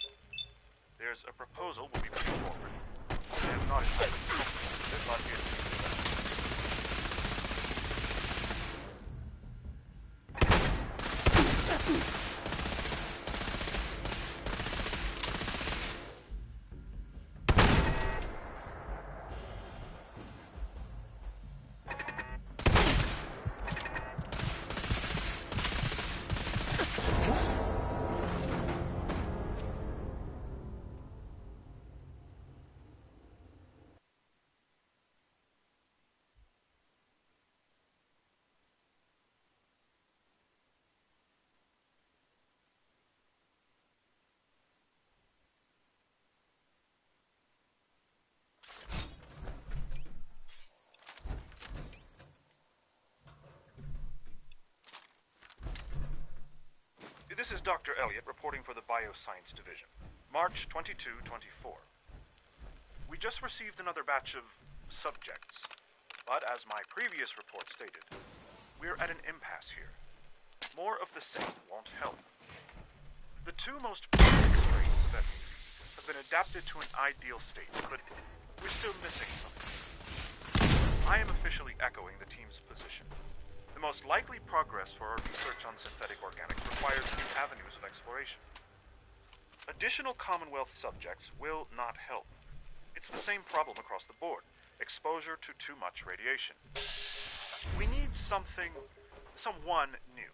S7: There's a proposal we'll be putting forward. I am not entirely comfortable with it, but it seems the best. This is Dr. Elliot reporting for the Bioscience Division. March 22-24. We just received another batch of subjects. But as my previous report stated, we're at an impasse here. More of the same won't help. The two most prominent strains of FEV have been adapted to an ideal state, but we're still missing something. I am officially echoing the team's position. The most likely progress for our research on synthetic organics requires new avenues of exploration. Additional Commonwealth subjects will not help. It's the same problem across the board: exposure to too much radiation. We need someone new.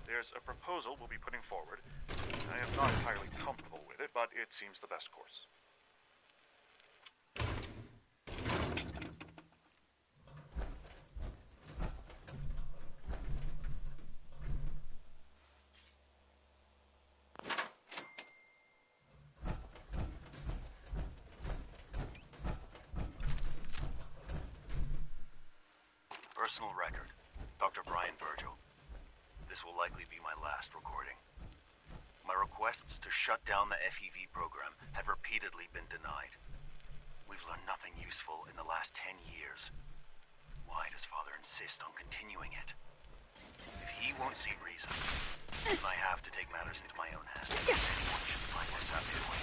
S7: There's a proposal we'll be putting forward. I am not entirely comfortable with it, but it seems the best course.
S5: Personal record, Dr. Brian Virgil. This will likely be my last recording. My requests to shut down the FEV program have repeatedly been denied. We've learned nothing useful in the last 10 years. Why does Father insist on continuing it? If he He won't see reason. I have to take matters into my own hands. Anyone should find this out anyway.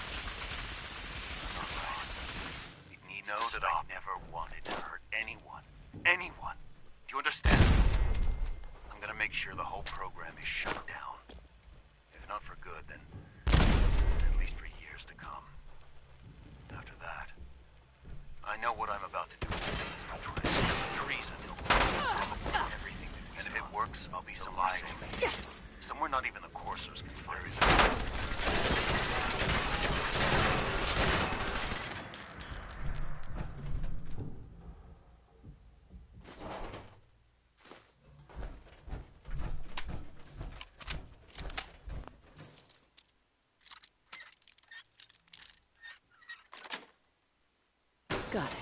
S5: I'm not right. You need to know that I never wanted to hurt anyone. Anyone. Do you understand? I'm gonna make sure the whole program is shut down. If not for good, then at least for years to come. After that, I know what I'm about to do is treason. Everything. And if it works, I'll be somewhere safe. Somewhere not even the coursers can find me.
S2: Got it.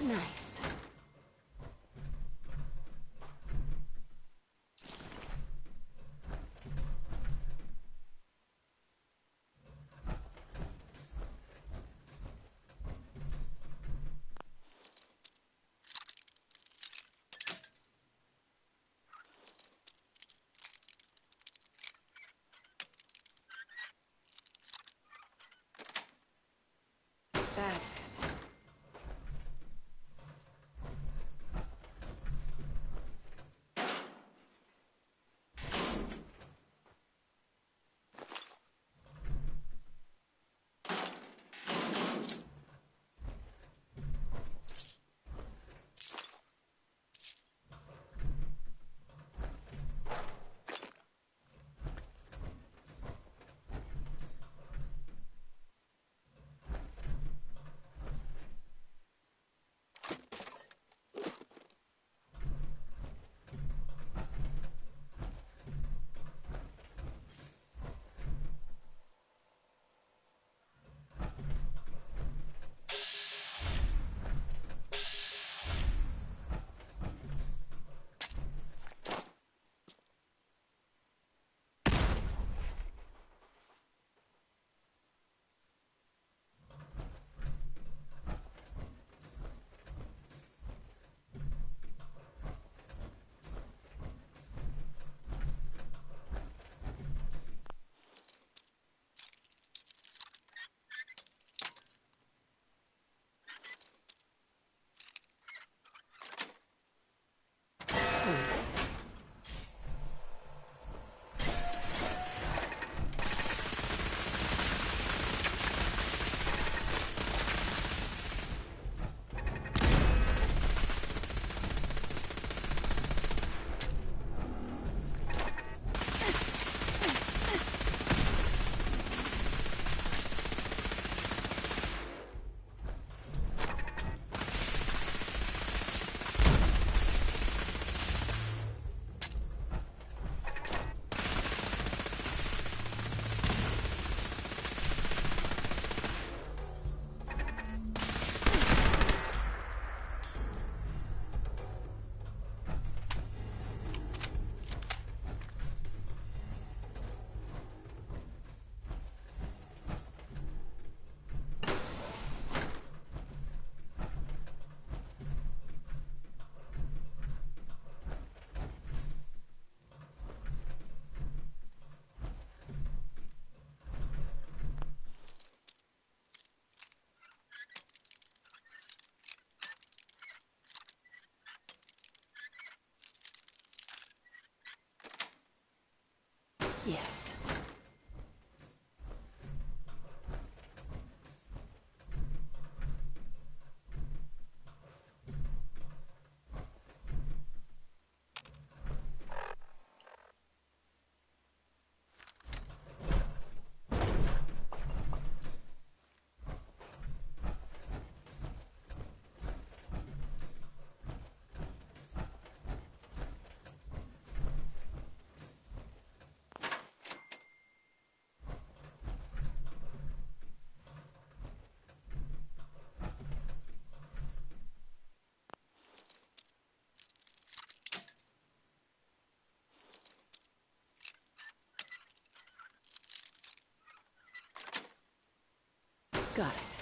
S2: Nice. That's it. Yes. Got it.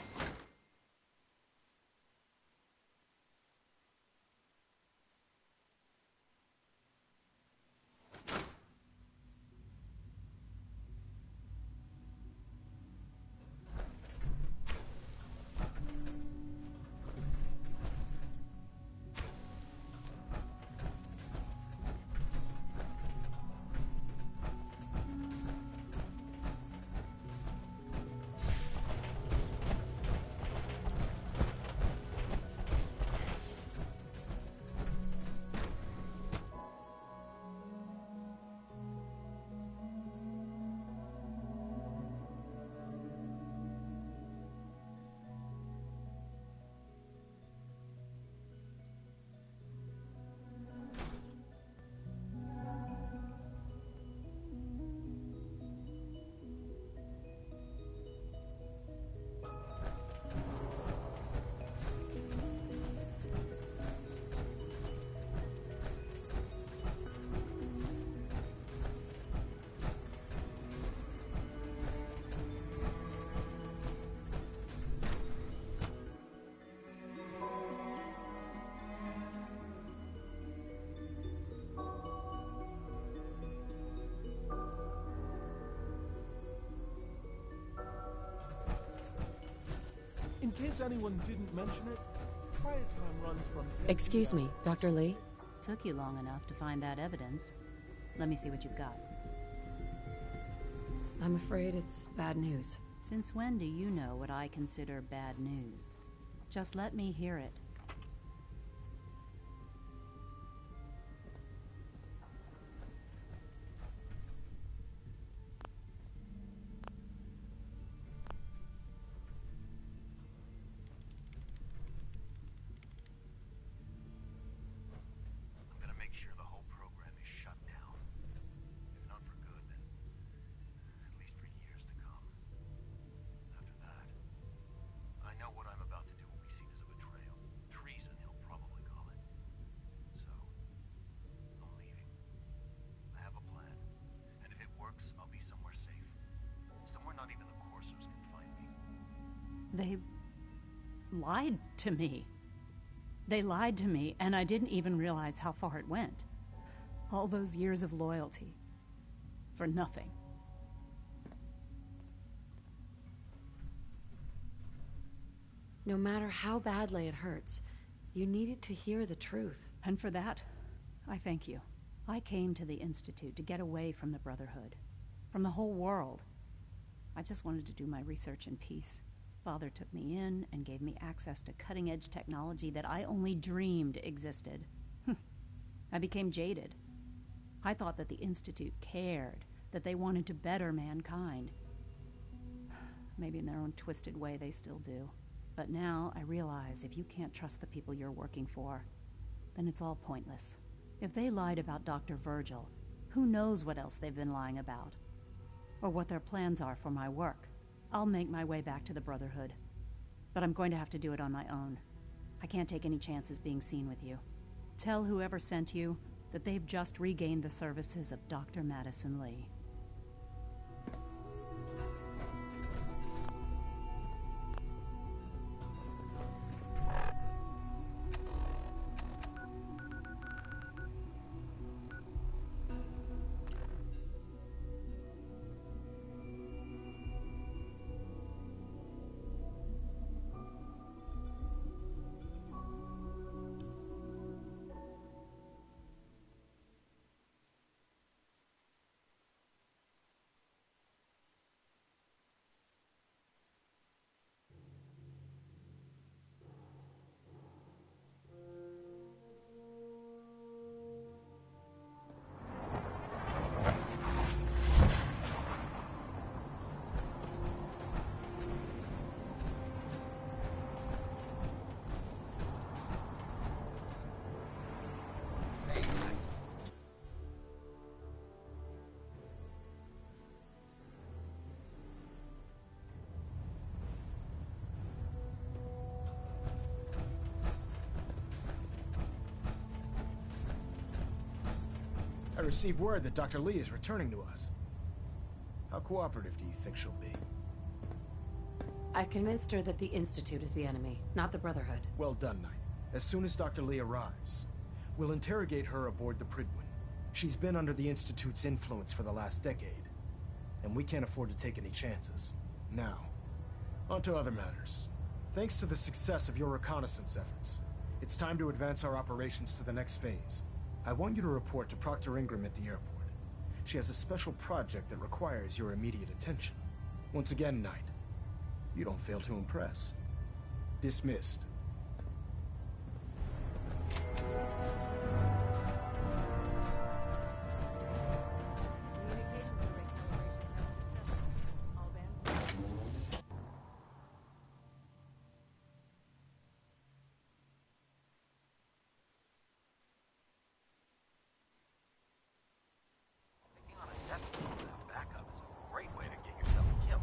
S9: In case anyone didn't mention it, quiet time runs from 10
S2: Excuse me, Dr. Lee?
S22: Took you long enough to find that evidence. Let me see what you've got.
S2: I'm afraid it's bad news.
S22: Since when do you know what I consider bad news? Just let me hear it. They lied to me. They lied to me, and I didn't even realize how far it went. All those years of loyalty. For nothing.
S2: No matter how badly it hurts, you needed to hear the truth.
S22: And for that, I thank you. I came to the Institute to get away from the Brotherhood. From the whole world. I just wanted to do my research in peace. Father took me in and gave me access to cutting-edge technology that I only dreamed existed. I became jaded. I thought that the Institute cared, that they wanted to better mankind. Maybe in their own twisted way they still do. But now I realize if you can't trust the people you're working for, then it's all pointless. If they lied about Dr. Virgil, who knows what else they've been lying about? Or what their plans are for my work. I'll make my way back to the Brotherhood. But I'm going to have to do it on my own. I can't take any chances being seen with you. Tell whoever sent you that they've just regained the services of Dr. Madison Lee.
S20: I received word that Dr. Lee is returning to us. How cooperative do you think she'll be?
S2: I convinced her that the Institute is the enemy, not the Brotherhood.
S20: Well done, Knight. As soon as Dr. Lee arrives, we'll interrogate her aboard the Prydwen. She's been under the Institute's influence for the last decade, and we can't afford to take any chances. Now, on to other matters. Thanks to the success of your reconnaissance efforts, it's time to advance our operations to the next phase. I want you to report to Proctor Ingram at the airport. She has a special project that requires your immediate attention. Once again, Knight, you don't fail to impress. Dismissed.
S4: Thinking on a death row without backup is a great way to get yourself killed.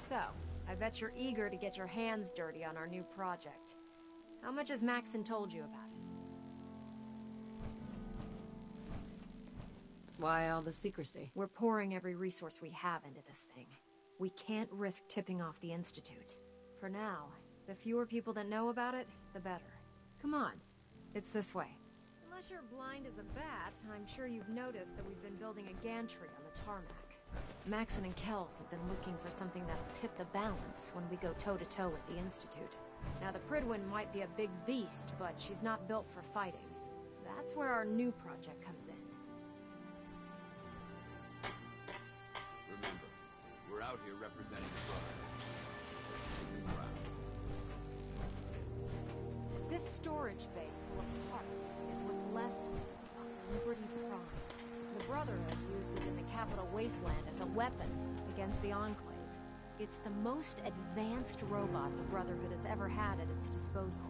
S21: So, I bet you're eager to get your hands dirty on our new project. How much has Maxon told you about it?
S2: Why all the secrecy?
S21: We're pouring every resource we have into this thing. We can't risk tipping off the Institute. For now, the fewer people that know about it, the better. Come on, it's this way. Unless you're blind as a bat, I'm sure you've noticed that we've been building a gantry on the tarmac. Maxon and Kells have been looking for something that'll tip the balance when we go toe-to-toe with the Institute. Now, the Prydwen might be a big beast, but she's not built for fighting. That's where our new project comes in.
S19: Remember, we're out here representing the Brotherhood. Make them proud.
S21: This storage bay full of parts is what's left of Liberty Prime. The Brotherhood used it in the Capital Wasteland as a weapon against the Enclave. It's the most advanced robot the Brotherhood has ever had at its disposal.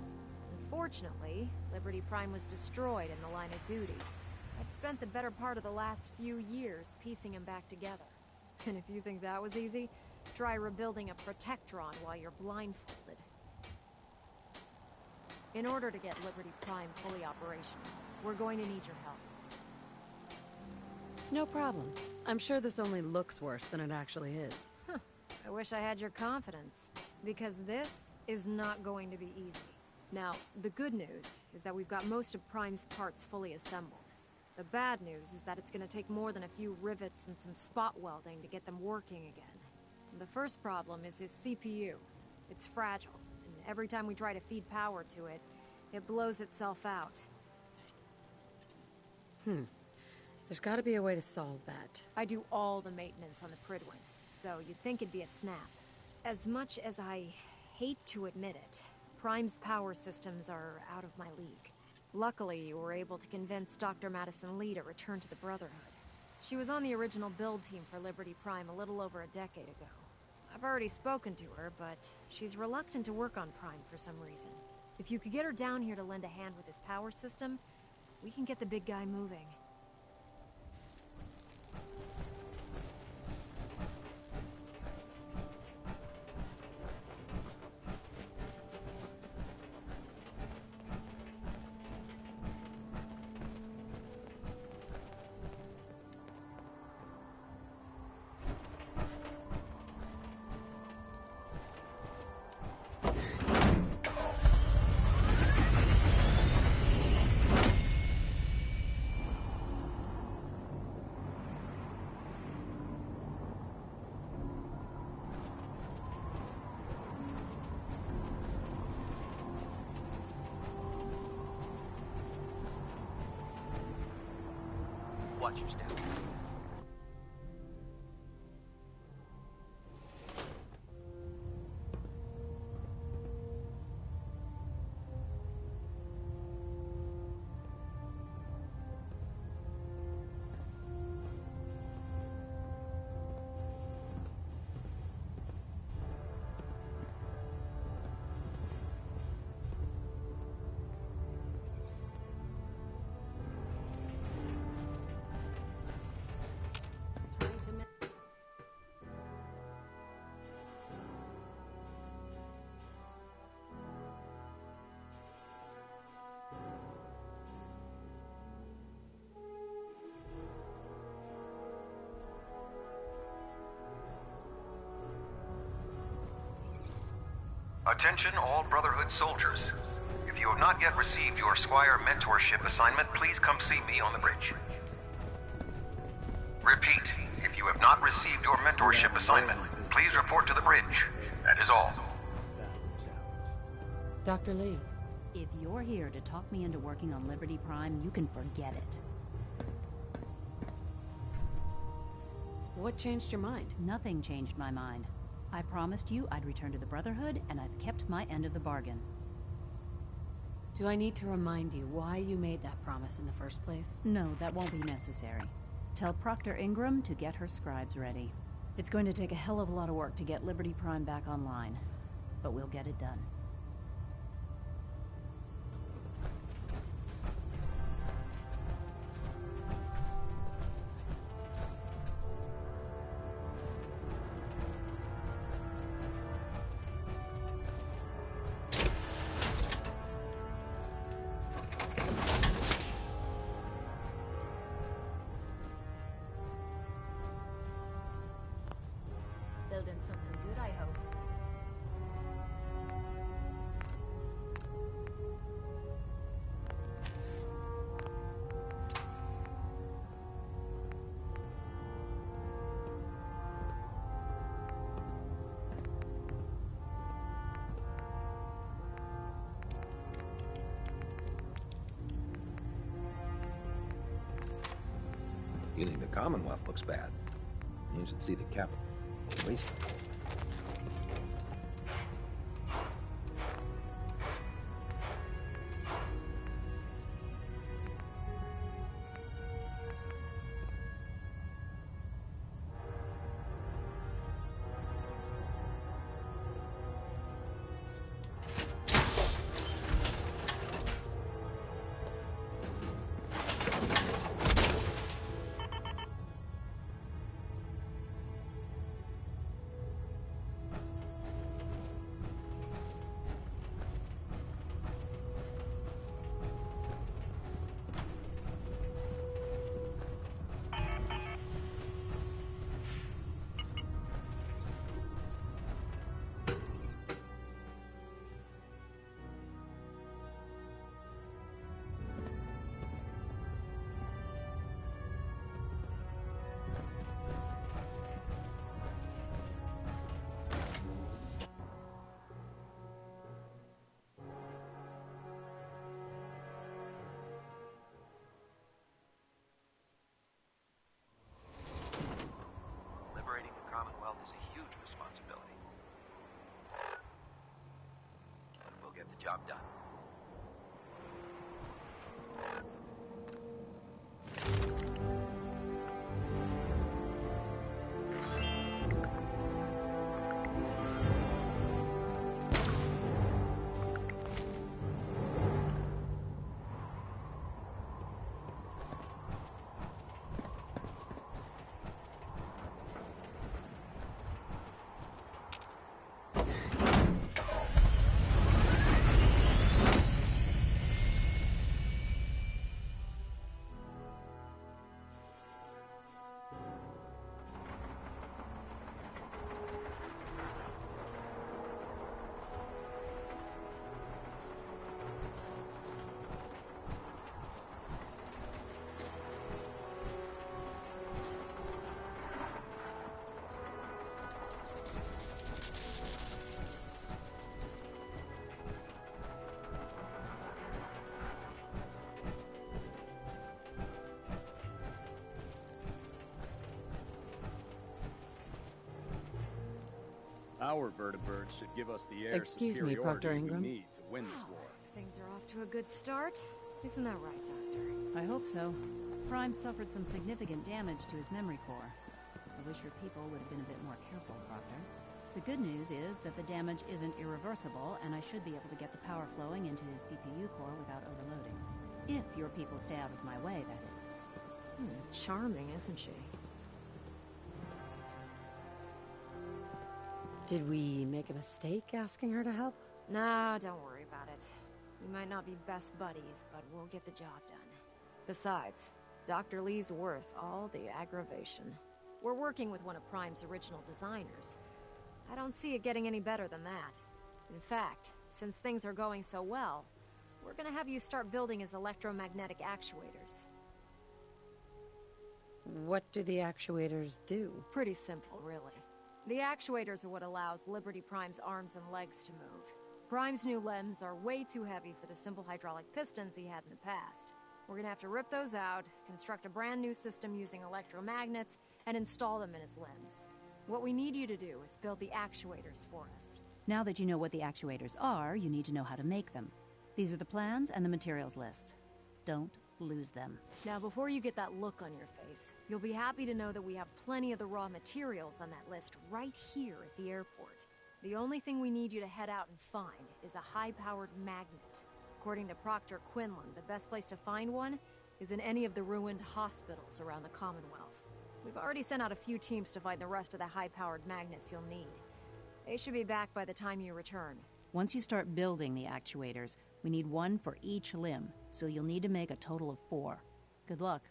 S21: Unfortunately, Liberty Prime was destroyed in the line of duty. I've spent the better part of the last few years piecing him back together. And if you think that was easy, try rebuilding a Protectron while you're blindfolded. In order to get Liberty Prime fully operational, we're going to need your help.
S2: No problem. I'm sure this only looks worse than it actually is.
S21: Huh. I wish I had your confidence, because this is not going to be easy. Now, the good news is that we've got most of Prime's parts fully assembled. The bad news is that it's going to take more than a few rivets and some spot welding to get them working again. The first problem is his CPU. It's fragile, and every time we try to feed power to it, it blows itself out.
S2: There's gotta be a way to solve that.
S21: I do all the maintenance on the Prydwen, so you'd think it'd be a snap. As much as I hate to admit it, Prime's power systems are out of my league. Luckily, you were able to convince Dr. Madison Lee to return to the Brotherhood. She was on the original build team for Liberty Prime a little over a decade ago. I've already spoken to her, but she's reluctant to work on Prime for some reason. If you could get her down here to lend a hand with his power system, we can get the big guy moving.
S4: Watch your step.
S1: Attention all Brotherhood soldiers. If you have not yet received your Squire mentorship assignment, please come see me on the bridge. Repeat, if you have not received your mentorship assignment, please report to the bridge. That is all.
S2: Dr. Lee.
S22: If you're here to talk me into working on Liberty Prime, you can forget it.
S2: What changed your mind?
S22: Nothing changed my mind. I promised you I'd return to the Brotherhood, and I've kept my end of the bargain.
S2: Do I need to remind you why you made that promise in the first place?
S22: No, that won't be necessary. Tell Proctor Ingram to get her scribes ready. It's going to take a hell of a lot of work to get Liberty Prime back online, but we'll get it done.
S21: Building something good, I hope.
S4: You think the Commonwealth looks bad? You should see the capital. Wasted. Liberating the Commonwealth is a huge responsibility. But we'll get the job done.
S10: Our vertibirds should give us the air
S2: Excuse me,
S10: superiority
S2: Proctor Ingram.
S10: we need to win this war.
S21: Things are off to a good start. Isn't that right, Doctor?
S22: I hope so. Prime suffered some significant damage to his memory core. I wish your people would have been a bit more careful, Proctor. The good news is that the damage isn't irreversible, and I should be able to get the power flowing into his CPU core without overloading. If your people stay out of my way, that is.
S21: Charming, isn't she?
S2: Did we make a mistake asking her to help?
S21: Nah, don't worry about it. We might not be best buddies, but we'll get the job done. Besides, Dr. Lee's worth all the aggravation. We're working with one of Prime's original designers. I don't see it getting any better than that. In fact, since things are going so well, we're gonna have you start building his electromagnetic actuators.
S2: What do the actuators do?
S21: Pretty simple, really. The actuators are what allows Liberty Prime's arms and legs to move. Prime's new limbs are way too heavy for the simple hydraulic pistons he had in the past. We're gonna have to rip those out, construct a brand new system using electromagnets, and install them in his limbs. What we need you to do is build the actuators for us.
S22: Now that you know what the actuators are, you need to know how to make them. These are the plans and the materials list. Don't lose them.
S21: Now, before you get that look on your face, you'll be happy to know that we have plenty of the raw materials on that list right here at the airport. The only thing we need you to head out and find is a high-powered magnet. According to Proctor Quinlan, the best place to find one is in any of the ruined hospitals around the Commonwealth. We've already sent out a few teams to find the rest of the high-powered magnets you'll need. They should be back by the time you return.
S22: Once you start building the actuators, we need one for each limb, so you'll need to make a total of 4. Good luck.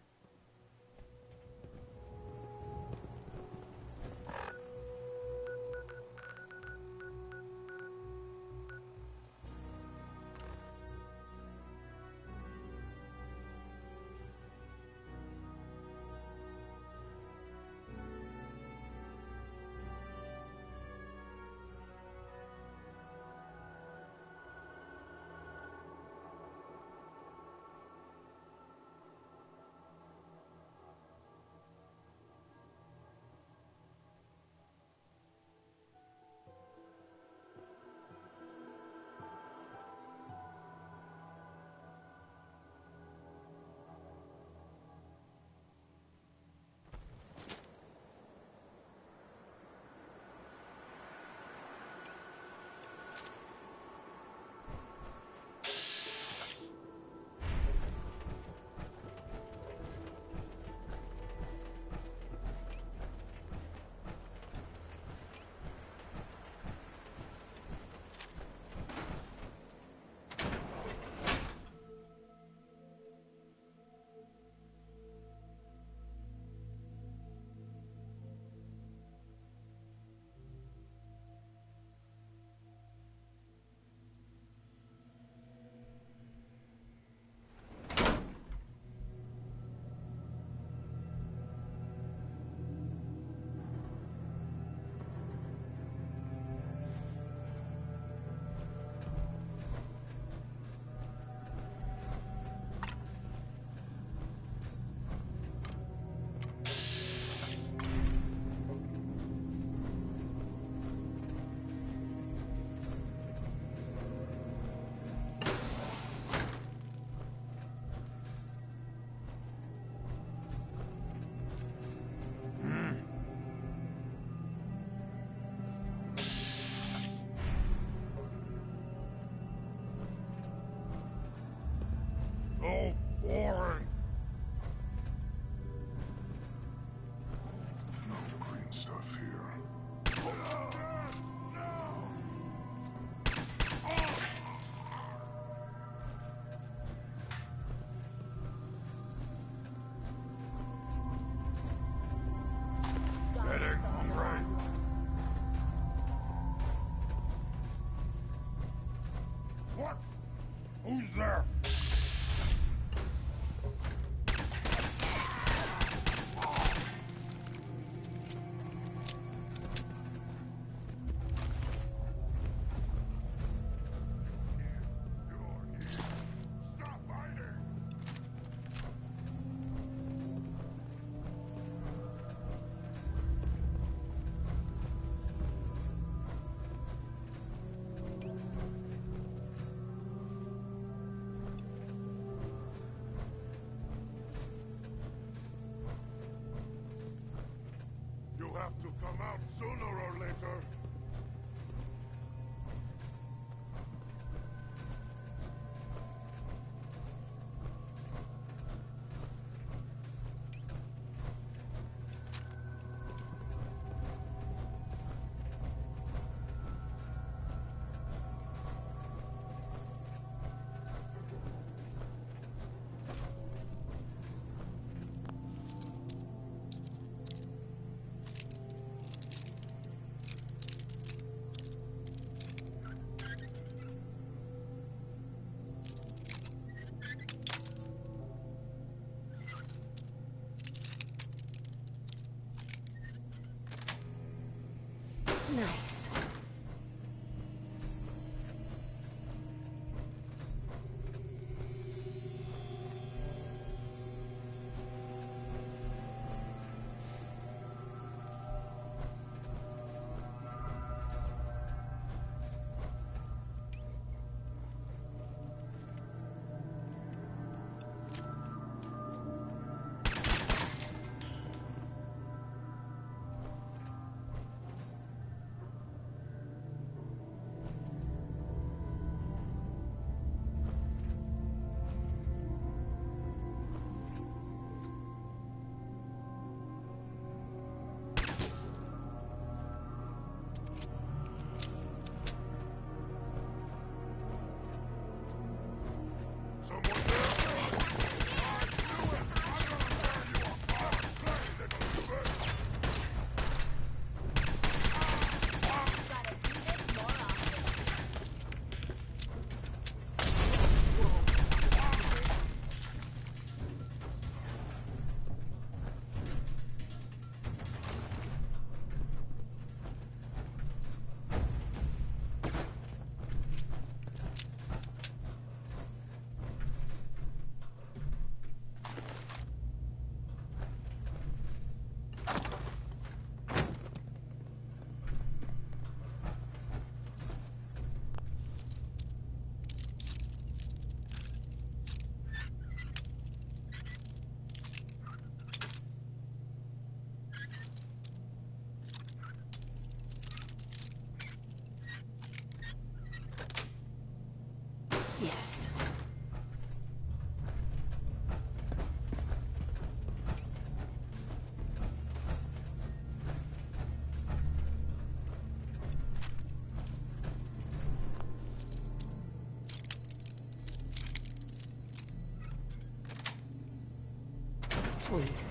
S11: So boring. No green stuff here. Getting hungry. What? Who's there? You have to come out sooner or later.
S2: Nice. Yes. Sweet.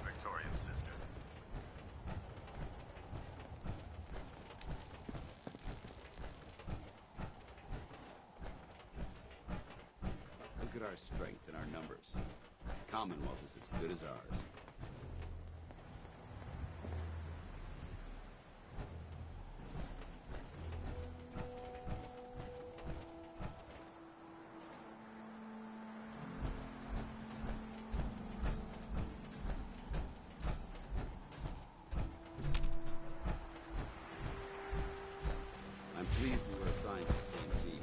S5: Victorian sister.
S19: Look at our strength and our numbers. Commonwealth is as good as ours. I'm pleased we were assigned to the same team.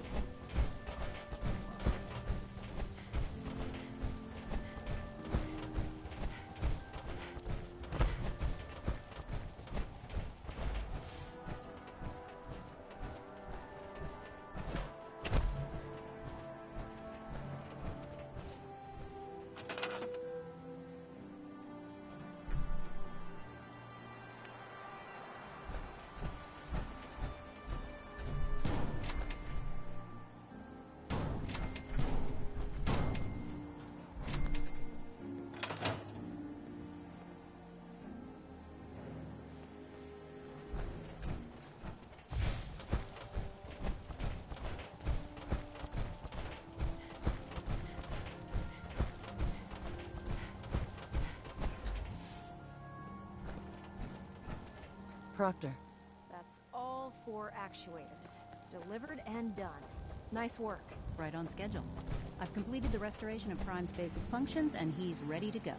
S2: Proctor?
S21: That's all 4 actuators. Delivered and done. Nice work.
S22: Right on schedule. I've completed the restoration of Prime's basic functions, and he's ready to go.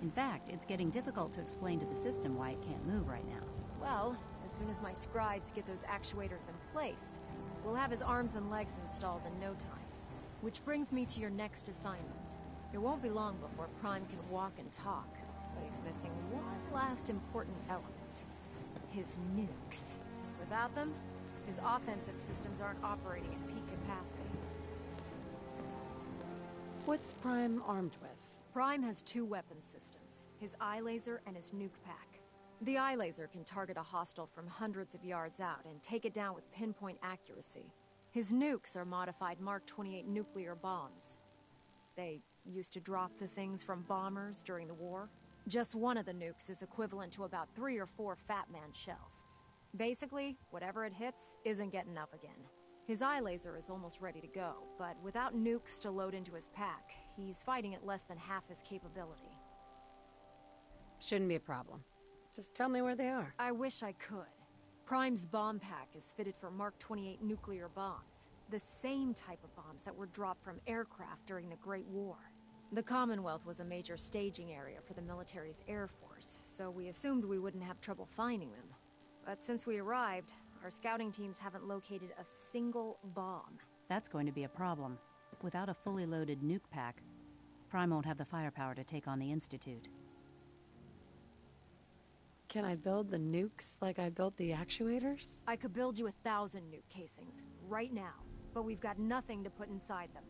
S22: In fact, it's getting difficult to explain to the system why it can't move right now.
S21: Well, as soon as my scribes get those actuators in place, we'll have his arms and legs installed in no time. Which brings me to your next assignment. It won't be long before Prime can walk and talk, but he's missing one last important element. His nukes. Without them, his offensive systems aren't operating at peak capacity.
S2: What's Prime armed with?
S21: Prime has 2 weapon systems, his eye laser and his nuke pack. The eye laser can target a hostile from hundreds of yards out and take it down with pinpoint accuracy. His nukes are modified Mark 28 nuclear bombs. They used to drop the things from bombers during the war. Just one of the nukes is equivalent to about 3 or 4 Fat Man shells. Basically, whatever it hits isn't getting up again. His eye laser is almost ready to go, but without nukes to load into his pack, he's fighting at less than half his capability.
S2: Shouldn't be a problem. Just tell me where they are.
S21: I wish I could. Prime's bomb pack is fitted for Mark 28 nuclear bombs, the same type of bombs that were dropped from aircraft during the Great War. The Commonwealth was a major staging area for the military's Air Force, so we assumed we wouldn't have trouble finding them. But since we arrived, our scouting teams haven't located a single bomb.
S22: That's going to be a problem. Without a fully loaded nuke pack, Prime won't have the firepower to take on the Institute.
S2: Can I build the nukes like I built the actuators?
S21: I could build you 1,000 nuke casings, right now, but we've got nothing to put inside them.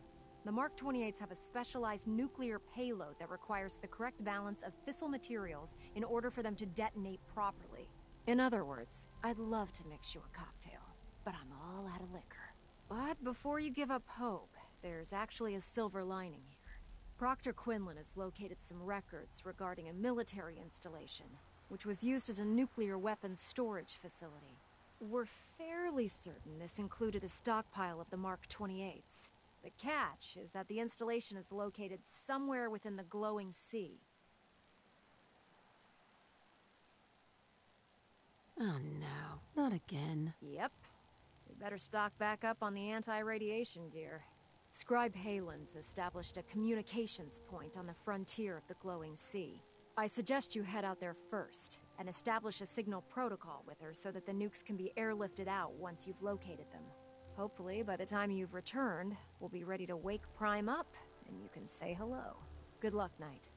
S21: The Mark 28s have a specialized nuclear payload that requires the correct balance of fissile materials in order for them to detonate properly. In other words, I'd love to mix you a cocktail, but I'm all out of liquor. But before you give up hope, there's actually a silver lining here. Proctor Quinlan has located some records regarding a military installation, which was used as a nuclear weapons storage facility. We're fairly certain this included a stockpile of the Mark 28s. The catch is that the installation is located somewhere within the glowing sea.
S2: Oh no, not again.
S21: Yep. We better stock back up on the anti-radiation gear. Scribe Halen's established a communications point on the frontier of the glowing sea. I suggest you head out there first, and establish a signal protocol with her so that the nukes can be airlifted out once you've located them. Hopefully, by the time you've returned, we'll be ready to wake Prime up, and you can say hello. Good luck, Knight.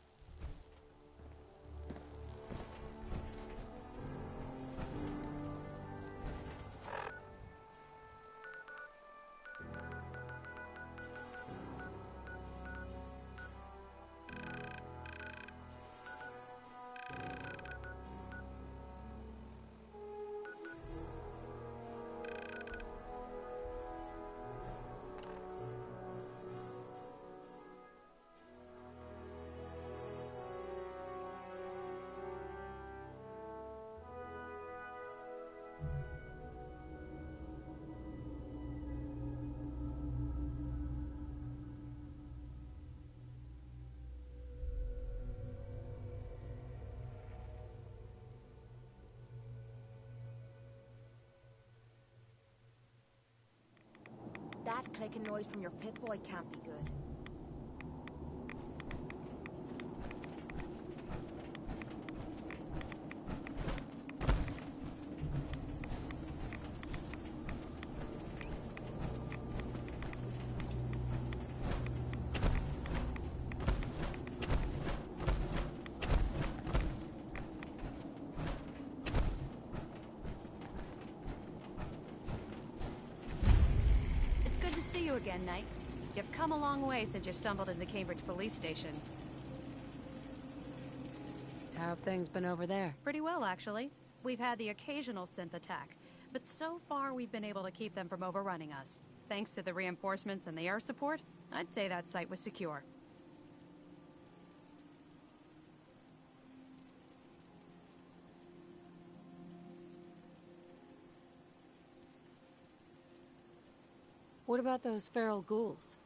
S15: That clicking noise from your Pip-Boy can't be good.
S12: Again, Knight. You've come a long way since you stumbled in the Cambridge police station.
S2: How have things been over there?
S12: Pretty well, actually. We've had the occasional synth attack, but so far we've been able to keep them from overrunning us. Thanks to the reinforcements and the air support, I'd say that site was secure.
S2: What about those feral ghouls?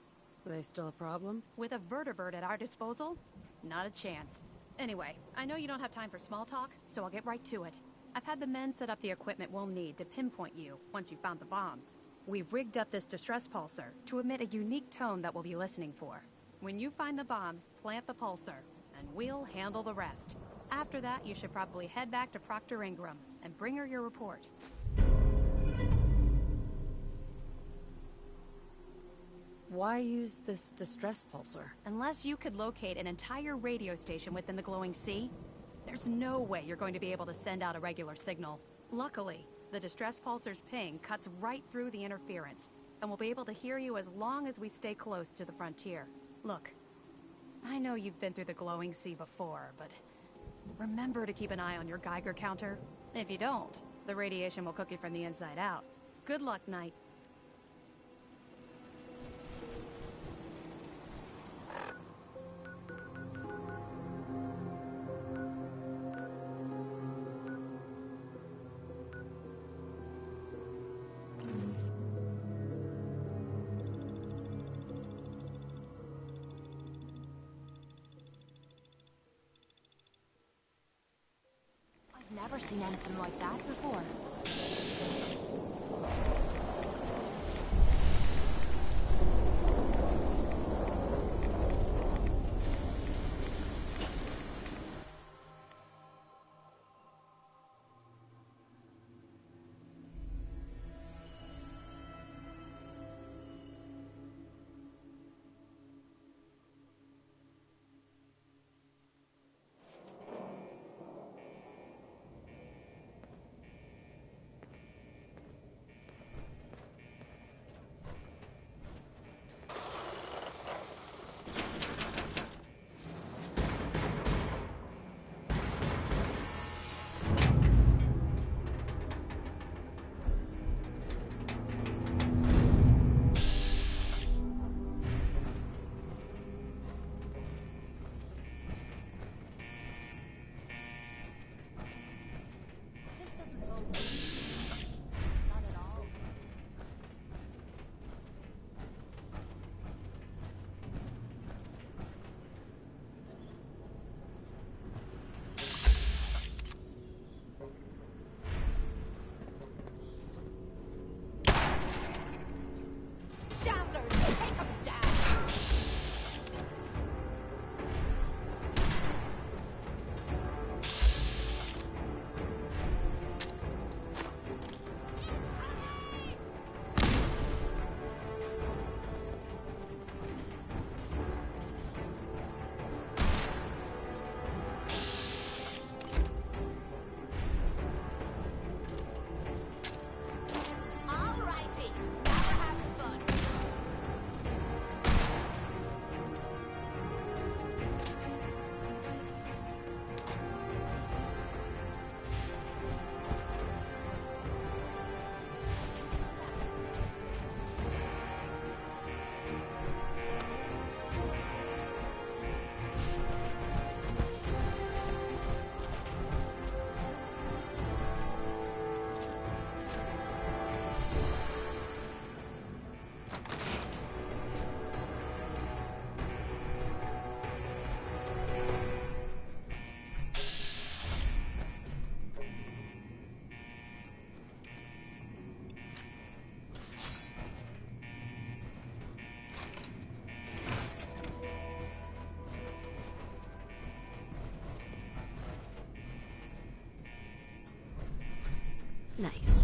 S2: Are they still a problem?
S12: With a vertibird at our disposal? Not a chance. Anyway, I know you don't have time for small talk, so I'll get right to it. I've had the men set up the equipment we'll need to pinpoint you once you've found the bombs. We've rigged up this distress pulsar to emit a unique tone that we'll be listening for. When you find the bombs, plant the pulsar, and we'll handle the rest. After that, you should probably head back to Proctor Ingram and bring her your report.
S2: Why use this distress pulsar?
S12: Unless you could locate an entire radio station within the glowing sea, there's no way you're going to be able to send out a regular signal. Luckily, the distress pulsar's ping cuts right through the interference, and we'll be able to hear you as long as we stay close to the frontier. Look, I know you've been through the glowing sea before, but remember to keep an eye on your Geiger counter. If you don't, the radiation will cook you from the inside out. Good luck, Knight.
S15: Never seen anything like that before.
S2: Nice.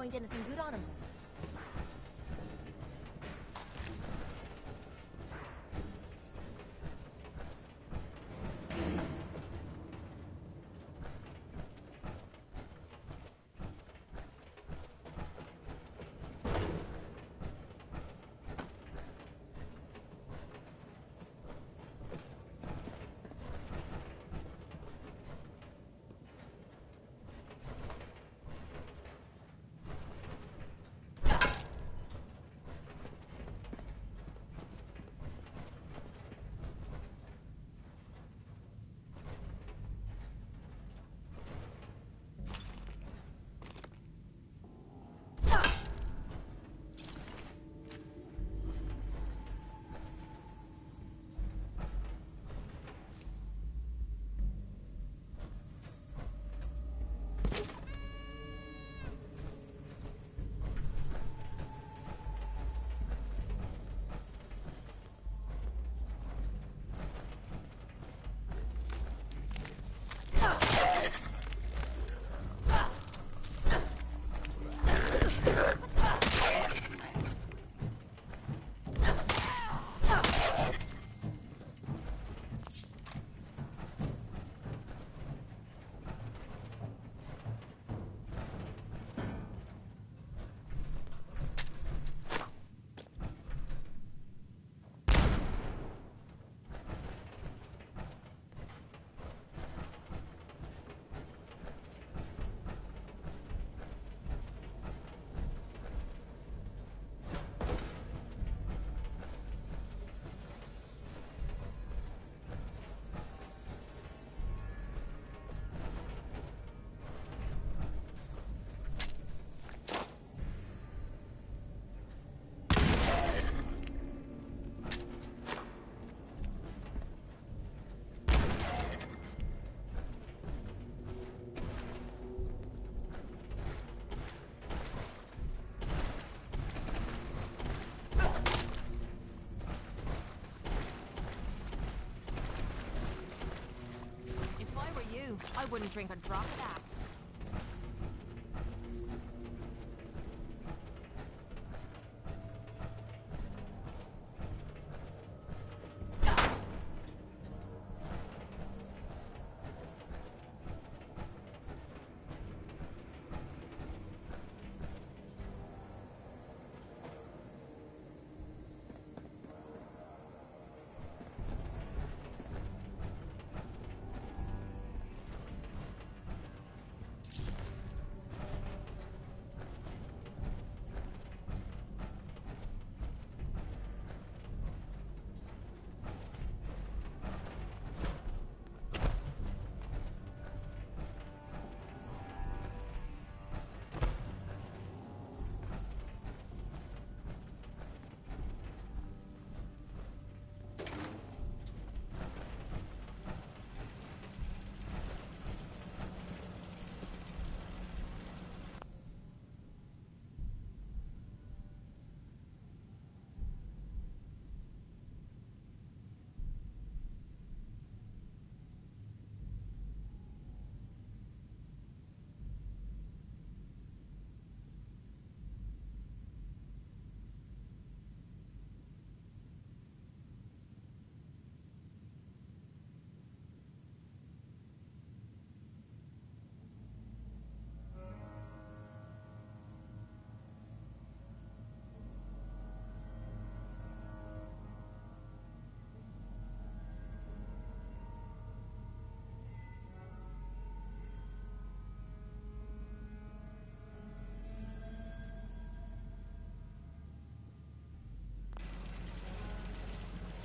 S15: Find anything good on him? I wouldn't drink a drop of that.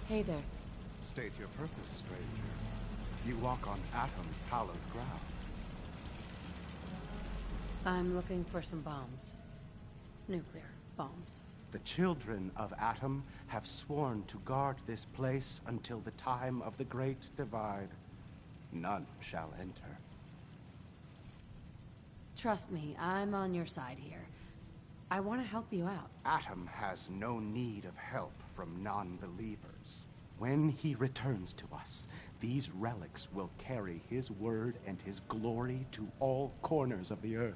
S2: Hey there.
S16: State your purpose, stranger. You walk on Atom's hallowed ground.
S2: I'm looking for some bombs. Nuclear bombs.
S16: The children of Atom have sworn to guard this place until the time of the Great Divide. None shall enter.
S2: Trust me, I'm on your side here. I want to help you out.
S16: Atom has no need of help from non-believers. When he returns to us, these relics will carry his word and his glory to all corners of the earth.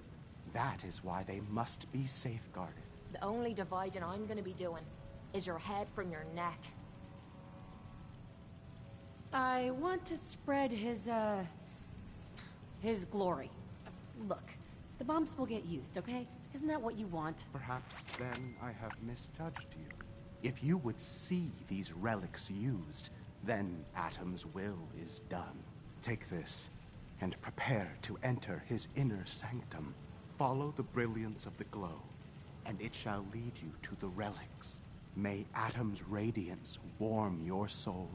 S16: That is why they must be safeguarded.
S15: The only dividing I'm gonna be doing is your head from your neck.
S2: I want to spread his glory. Look, the bombs will get used, okay? Isn't that what you want?
S16: Perhaps then I have misjudged you. If you would see these relics used, then Atom's will is done. Take this, and prepare to enter his inner sanctum. Follow the brilliance of the glow, and it shall lead you to the relics. May Atom's radiance warm your soul.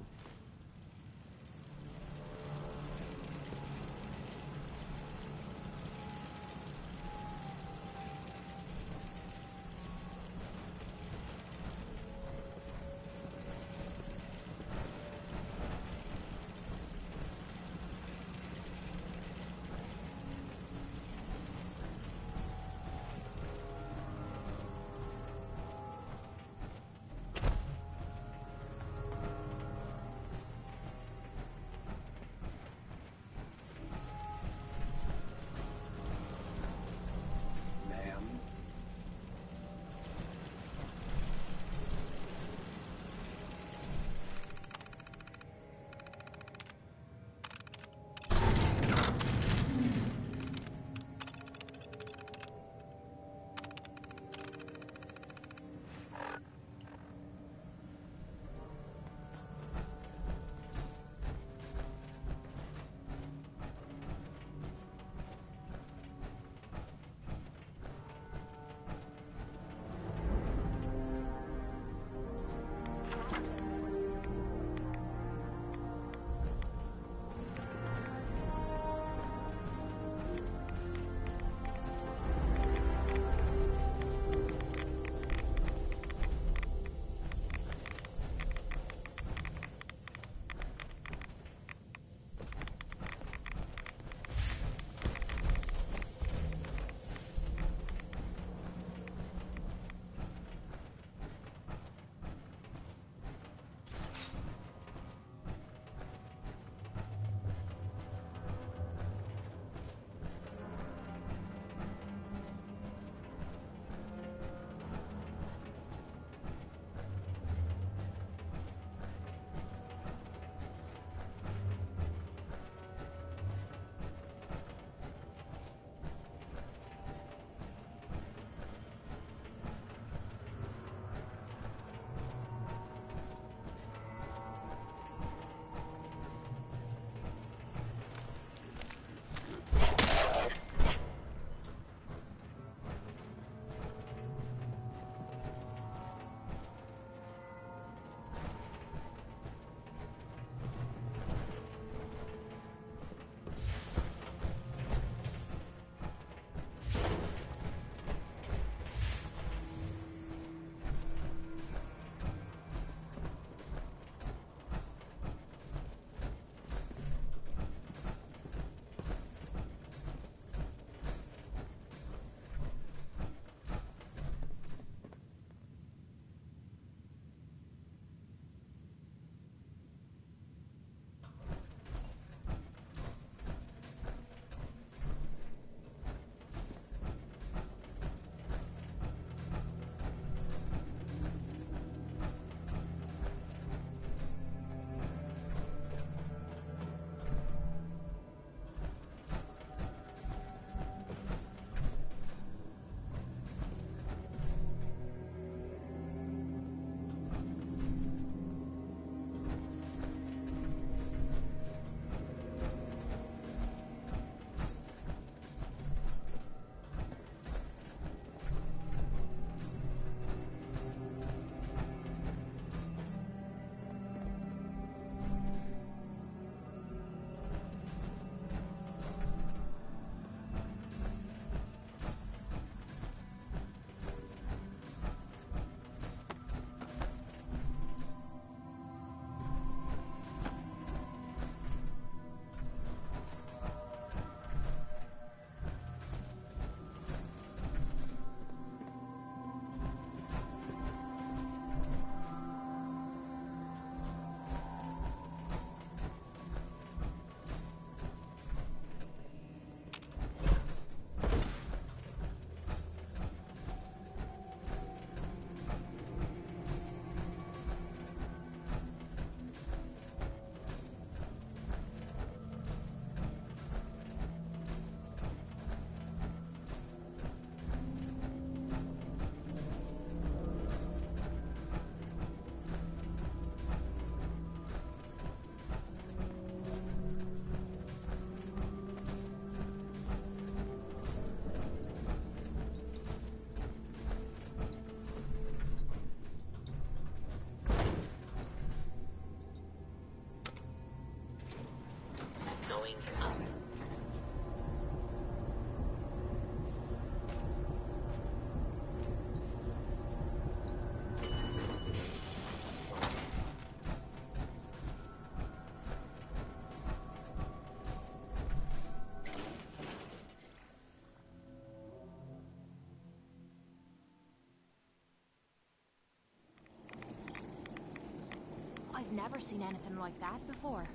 S15: never seen anything like that before.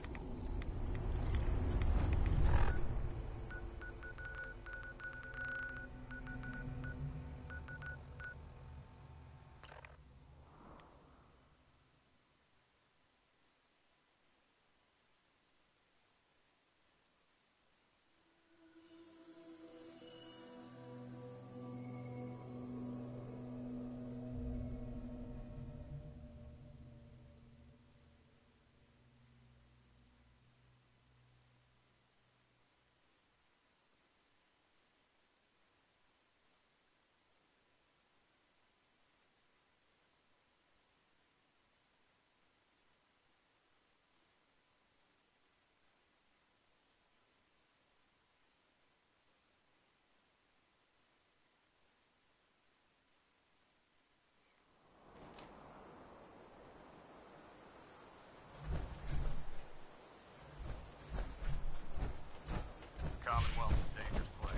S5: Commonwealth's a dangerous place.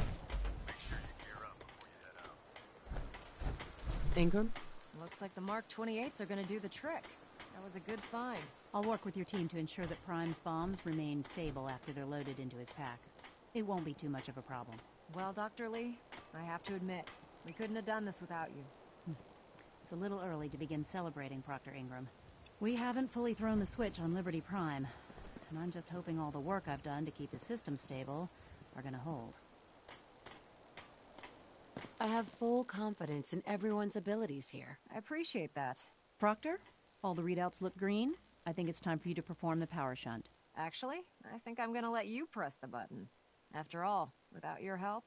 S5: Make sure you gear up before you head out.
S21: Ingram? Looks like the Mark 28s are gonna do the trick. That was a good find.
S22: I'll work with your team to ensure that Prime's bombs remain stable after they're loaded into his pack. It won't be too much of a problem.
S21: Well, Dr. Lee, I have to admit, we couldn't have done this without you.
S22: It's a little early to begin celebrating, Proctor Ingram. We haven't fully thrown the switch on Liberty Prime, and I'm just hoping all the work I've done to keep his system stable are gonna hold.
S2: I have full confidence in everyone's abilities here.
S21: I appreciate that.
S22: Proctor, all the readouts look green. I think it's time for you to perform the power shunt.
S21: Actually, I think I'm gonna let you press the button. After all, without your help,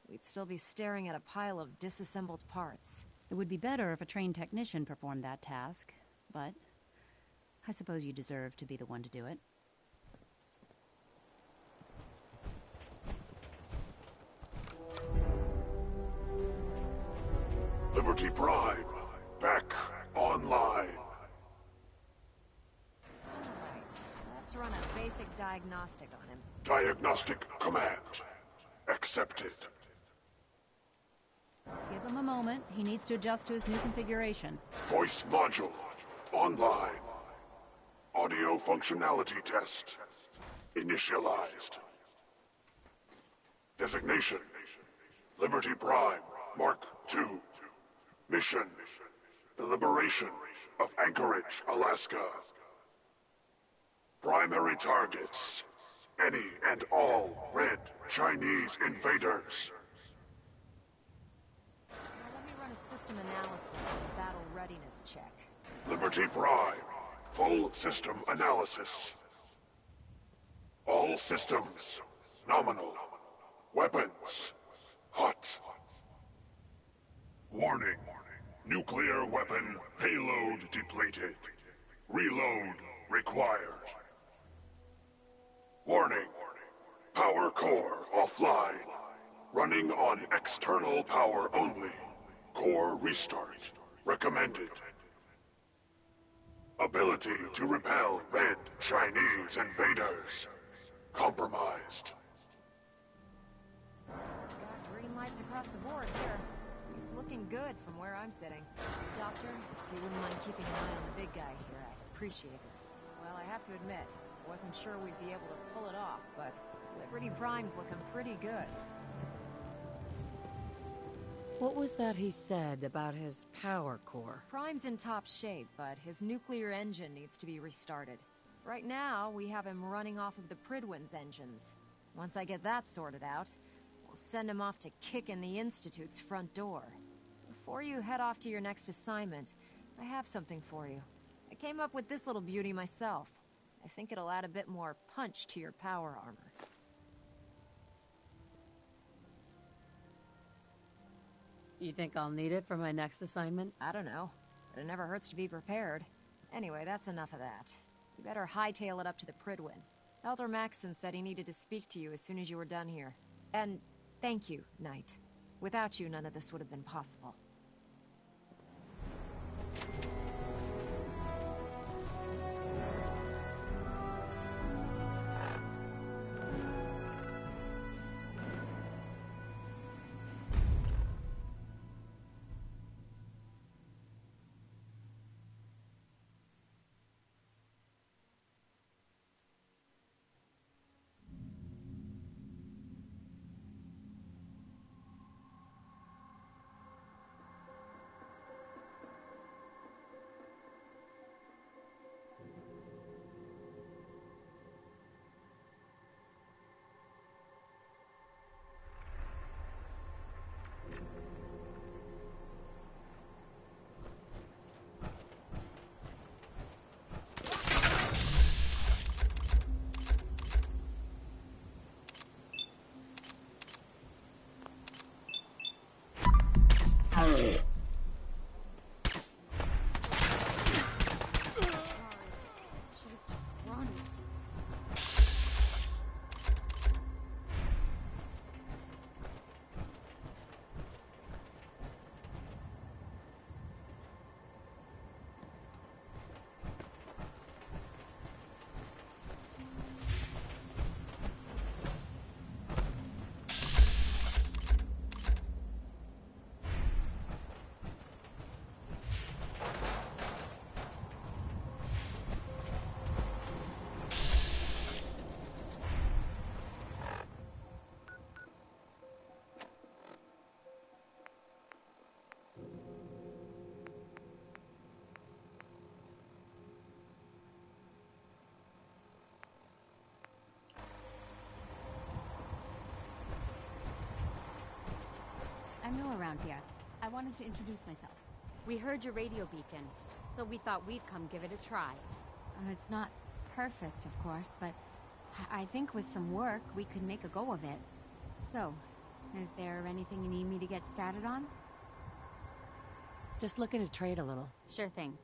S21: we'd still be staring at a pile of disassembled parts.
S22: It would be better if a trained technician performed that task, but I suppose you deserve to be the one to do it.
S17: Liberty Prime, back online.
S21: Alright, let's run a basic diagnostic on him.
S17: Diagnostic command accepted.
S22: Give him a moment. He needs to adjust to his new configuration.
S17: Voice module online. Audio functionality test initialized. Designation: Liberty Prime Mark II. Mission: the liberation of Anchorage, Alaska. Primary targets: any and all red Chinese invaders.
S21: Let me run a system analysis and battle readiness check.
S17: Liberty Prime, full system analysis. All systems nominal. Weapons hot. Warning: nuclear weapon payload depleted. Reload required. Warning: power core offline. Running on external power only. Core restart recommended. Ability to repel red Chinese invaders compromised.
S21: Got green lights across the board here. He's looking good from where I'm sitting. Doctor, if you wouldn't mind keeping an eye on the big guy here, I'd appreciate it. Well, I have to admit, I wasn't sure we'd be able to pull it off, but Liberty Prime's looking pretty good.
S2: What was that he said about his power core?
S21: Prime's in top shape, but his nuclear engine needs to be restarted. Right now, we have him running off of the Prydwen's engines. Once I get that sorted out, we'll send him off to kick in the Institute's front door. Before you head off to your next assignment, I have something for you. I came up with this little beauty myself. I think it'll add a bit more punch to your power armor.
S2: You think I'll need it for my next assignment?
S21: I don't know, but it never hurts to be prepared. Anyway, that's enough of that. You better hightail it up to the Prydwen. Elder Maxson said he needed to speak to you as soon as you were done here. And thank you, Knight. Without you, none of this would have been possible.
S6: I'm new around here. I wanted to introduce myself. We heard your radio beacon, so we thought we'd come give it a try. It's not perfect, of course, but I think with some work, we could make a go of it. So, is there anything you need me to get started on?
S2: Just looking to trade a little.
S6: Sure thing.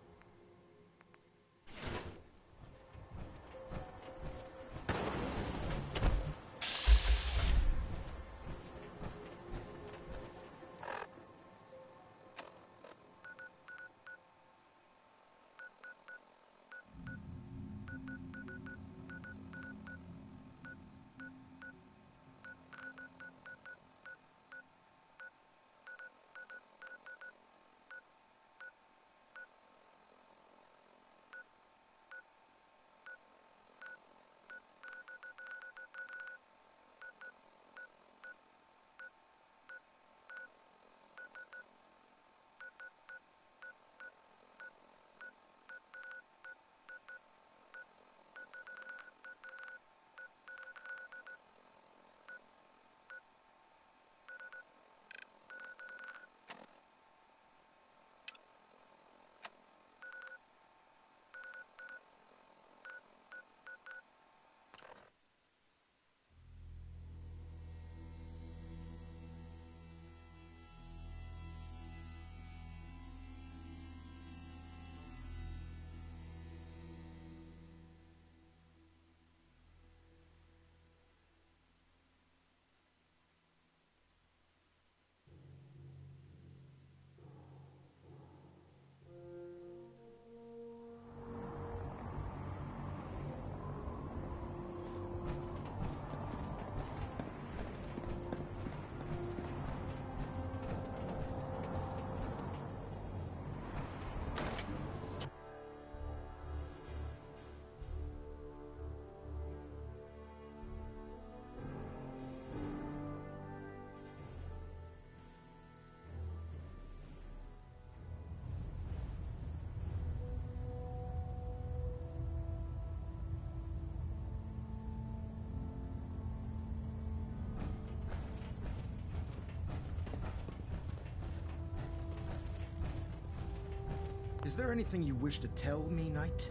S20: Is there anything you wish to tell me, Knight?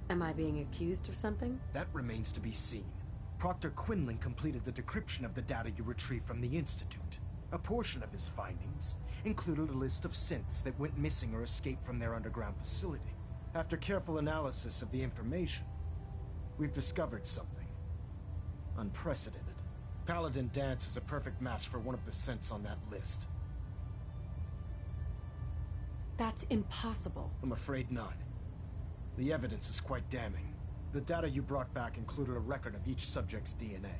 S2: Am I being accused of something?
S20: That remains to be seen. Proctor Quinlan completed the decryption of the data you retrieved from the Institute. A portion of his findings included a list of synths that went missing or escaped from their underground facility. After careful analysis of the information, we've discovered something unprecedented. Paladin Danse is a perfect match for one of the synths on that list.
S2: That's impossible.
S20: I'm afraid not. The evidence is quite damning. The data you brought back included a record of each subject's DNA.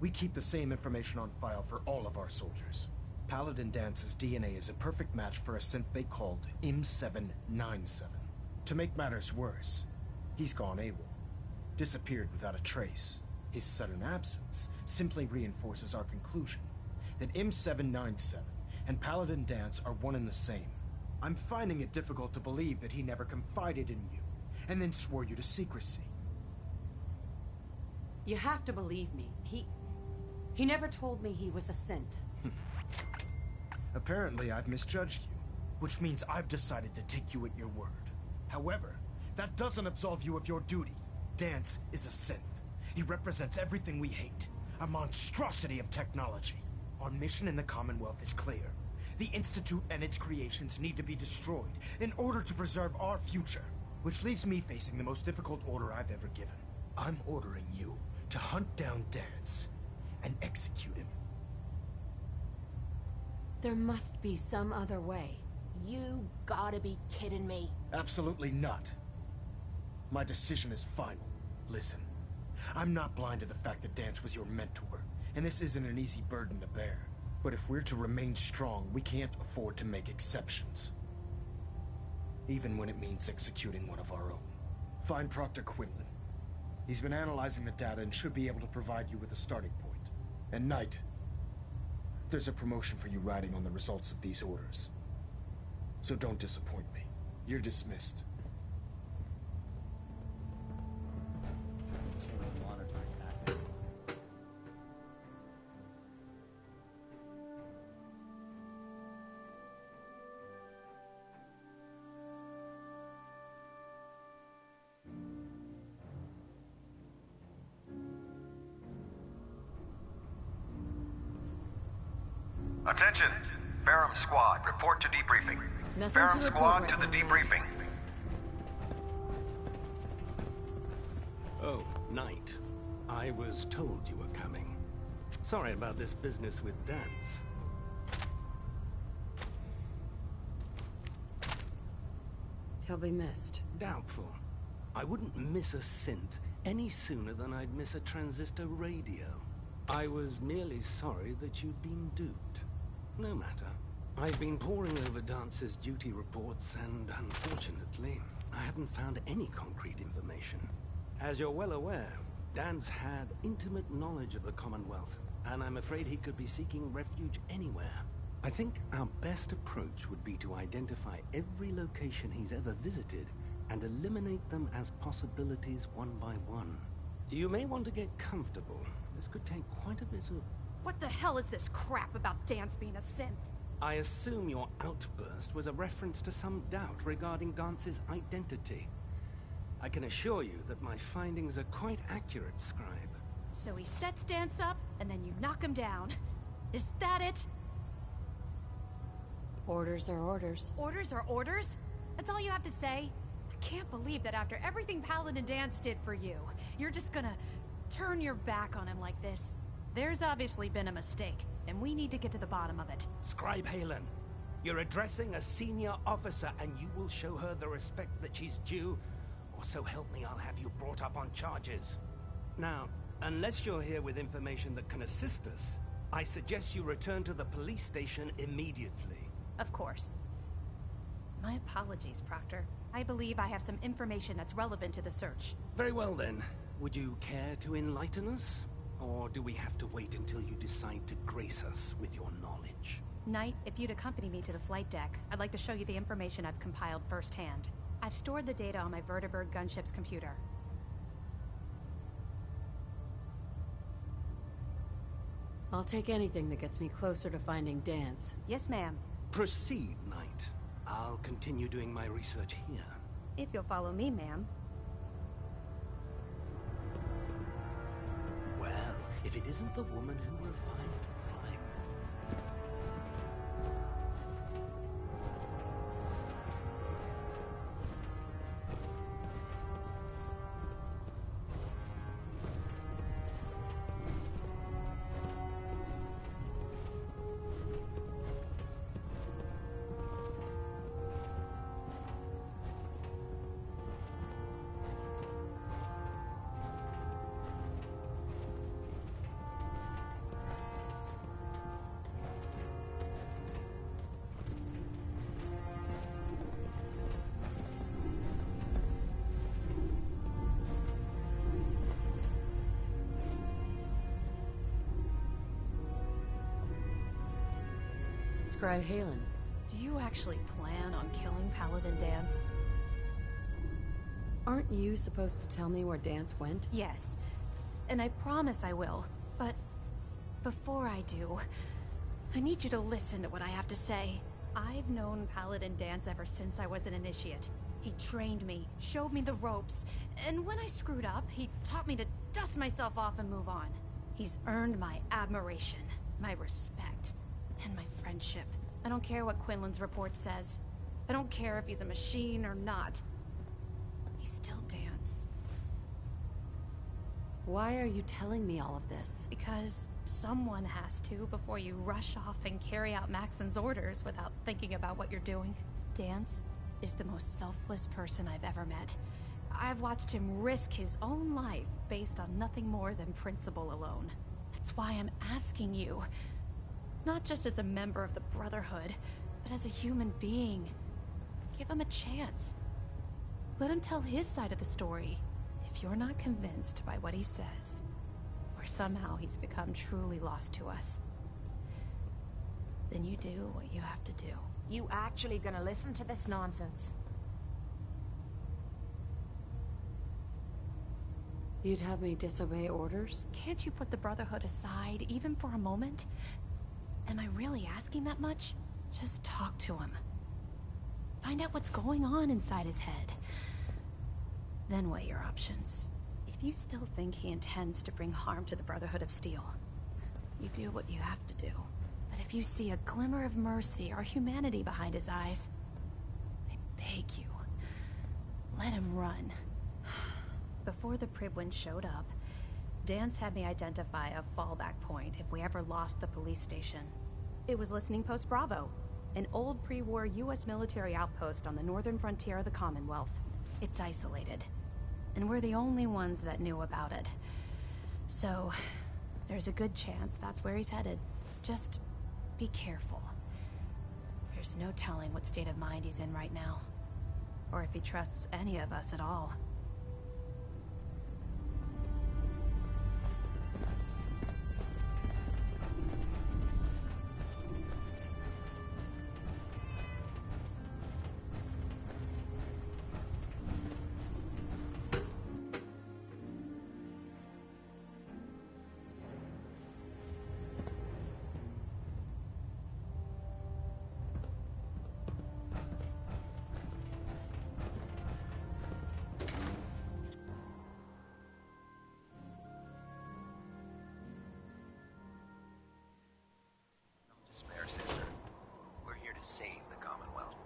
S20: We keep the same information on file for all of our soldiers. Paladin Danse's DNA is a perfect match for a synth they called M797. To make matters worse, he's gone AWOL. Disappeared without a trace. His sudden absence simply reinforces our conclusion that M797 and Paladin Danse are one and the same. I'm finding it difficult to believe that he never confided in you, and then swore you to secrecy.
S2: You have to believe me. He never told me he was a synth.
S20: Apparently, I've misjudged you, which means I've decided to take you at your word. However, that doesn't absolve you of your duty. Danse is a synth. He represents everything we hate, a monstrosity of technology. Our mission in the Commonwealth is clear. The Institute and its creations need to be destroyed in order to preserve our future, which leaves me facing the most difficult order I've ever given. I'm ordering you to hunt down Danse and execute him.
S2: There must be some other way.
S15: You gotta be kidding me.
S20: Absolutely not. My decision is final. Listen, I'm not blind to the fact that Danse was your mentor, and this isn't an easy burden to bear. But if we're to remain strong, we can't afford to make exceptions. Even when it means executing one of our own. Find Proctor Quinlan. He's been analyzing the data and should be able to provide you with a starting point. And Knight, there's a promotion for you riding on the results of these orders. So don't disappoint me. You're dismissed.
S1: Attention! Ferrum Squad, report to debriefing. Ferrum Squad to the debriefing.
S8: Oh, Knight. I was told you were coming. Sorry about this business with Dance.
S2: He'll be missed.
S8: Doubtful. I wouldn't miss a synth any sooner than I'd miss a transistor radio. I was merely sorry that you'd been duped. No matter. I've been poring over Dance's duty reports, and unfortunately, I haven't found any concrete information. As you're well aware, Dance had intimate knowledge of the Commonwealth, and I'm afraid he could be seeking refuge anywhere. I think our best approach would be to identify every location he's ever visited and eliminate them as possibilities one by one. You may want to get comfortable. This could take quite a bit of...
S12: What the hell is this crap about Dance being a synth?
S8: I assume your outburst was a reference to some doubt regarding Dance's identity. I can assure you that my findings are quite accurate, Scribe.
S12: So he sets Dance up, and then you knock him down. Is that it?
S2: Orders are orders.
S12: Orders are orders? That's all you have to say? I can't believe that after everything Paladin Dance did for you, you're just gonna turn your back on him like this. There's obviously been a mistake, and we need to get to the bottom of it.
S8: Scribe Halen, you're addressing a senior officer, and you will show her the respect that she's due, or so help me, I'll have you brought up on charges. Now, unless you're here with information that can assist us, I suggest you return to the police station immediately.
S12: Of course. My apologies, Proctor. I believe I have some information that's relevant to the search.
S8: Very well then. Would you care to enlighten us? Or do we have to wait until you decide to grace us with your knowledge?
S12: Knight, if you'd accompany me to the flight deck, I'd like to show you the information I've compiled firsthand. I've stored the data on my Vertibird gunship's computer.
S2: I'll take anything that gets me closer to finding Dance.
S12: Yes, ma'am.
S8: Proceed, Knight. I'll continue doing my research here.
S12: If you'll follow me, ma'am.
S8: Well, if it isn't the woman who revived Prime.
S2: Scribe Halen.
S12: Do you actually plan on killing Paladin Dance?
S2: Aren't you supposed to tell me where Dance went?
S12: Yes. And I promise I will. But before I do, I need you to listen to what I have to say. I've known Paladin Dance ever since I was an initiate. He trained me, showed me the ropes, and when I screwed up, he taught me to dust myself off and move on. He's earned my admiration, my respect, and my friendship. I don't care what Quinlan's report says. I don't care if he's a machine or not. He's still Dance.
S2: Why are you telling me all of this?
S12: Because someone has to before you rush off and carry out Maxon's orders without thinking about what you're doing. Dance is the most selfless person I've ever met. I've watched him risk his own life based on nothing more than principle alone. That's why I'm asking you. Not just as a member of the Brotherhood, but as a human being. Give him a chance. Let him tell his side of the story. If you're not convinced by what he says, or somehow he's become truly lost to us, then you do what you have to do.
S15: You actually gonna listen to this nonsense?
S2: You'd have me disobey orders?
S12: Can't you put the Brotherhood aside, even for a moment? Am I really asking that much? Just talk to him. Find out what's going on inside his head. Then weigh your options. If you still think he intends to bring harm to the Brotherhood of Steel, you do what you have to do. But if you see a glimmer of mercy or humanity behind his eyes, I beg you, let him run. Before the Pribwin showed up, Dan's had me identify a fallback point if we ever lost the police station. It was Listening Post Bravo, an old pre-war U.S. military outpost on the northern frontier of the Commonwealth. It's isolated, and we're the only ones that knew about it. So, there's a good chance that's where he's headed. Just be careful. There's no telling what state of mind he's in right now, or if he trusts any of us at all.
S4: Despair, sister. We're here to save the Commonwealth.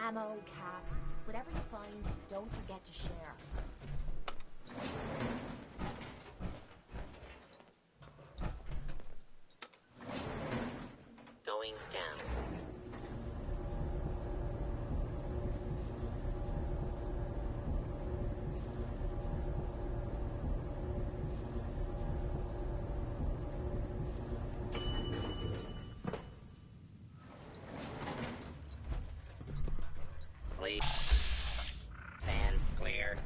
S15: Ammo, caps, whatever you find, don't forget to share.
S14: Going down. Please. Stand clear.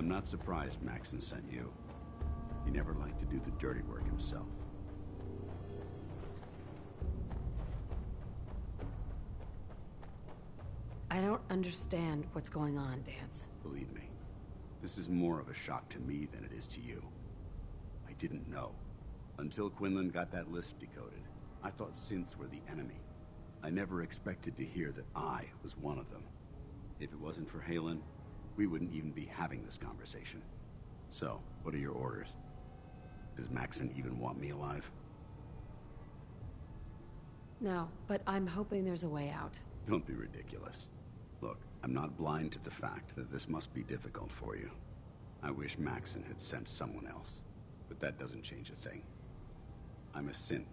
S18: I'm not surprised Maxson sent you. He never liked to do the dirty work himself.
S2: I don't understand what's going on, Danse.
S18: Believe me, this is more of a shock to me than it is to you. I didn't know. Until Quinlan got that list decoded, I thought synths were the enemy. I never expected to hear that I was one of them. If it wasn't for Haylen, we wouldn't even be having this conversation. So, what are your orders? Does Maxson even want me alive?
S2: No, but I'm hoping there's a way out.
S18: Don't be ridiculous. Look, I'm not blind to the fact that this must be difficult for you. I wish Maxson had sent someone else, but that doesn't change a thing. I'm a synth,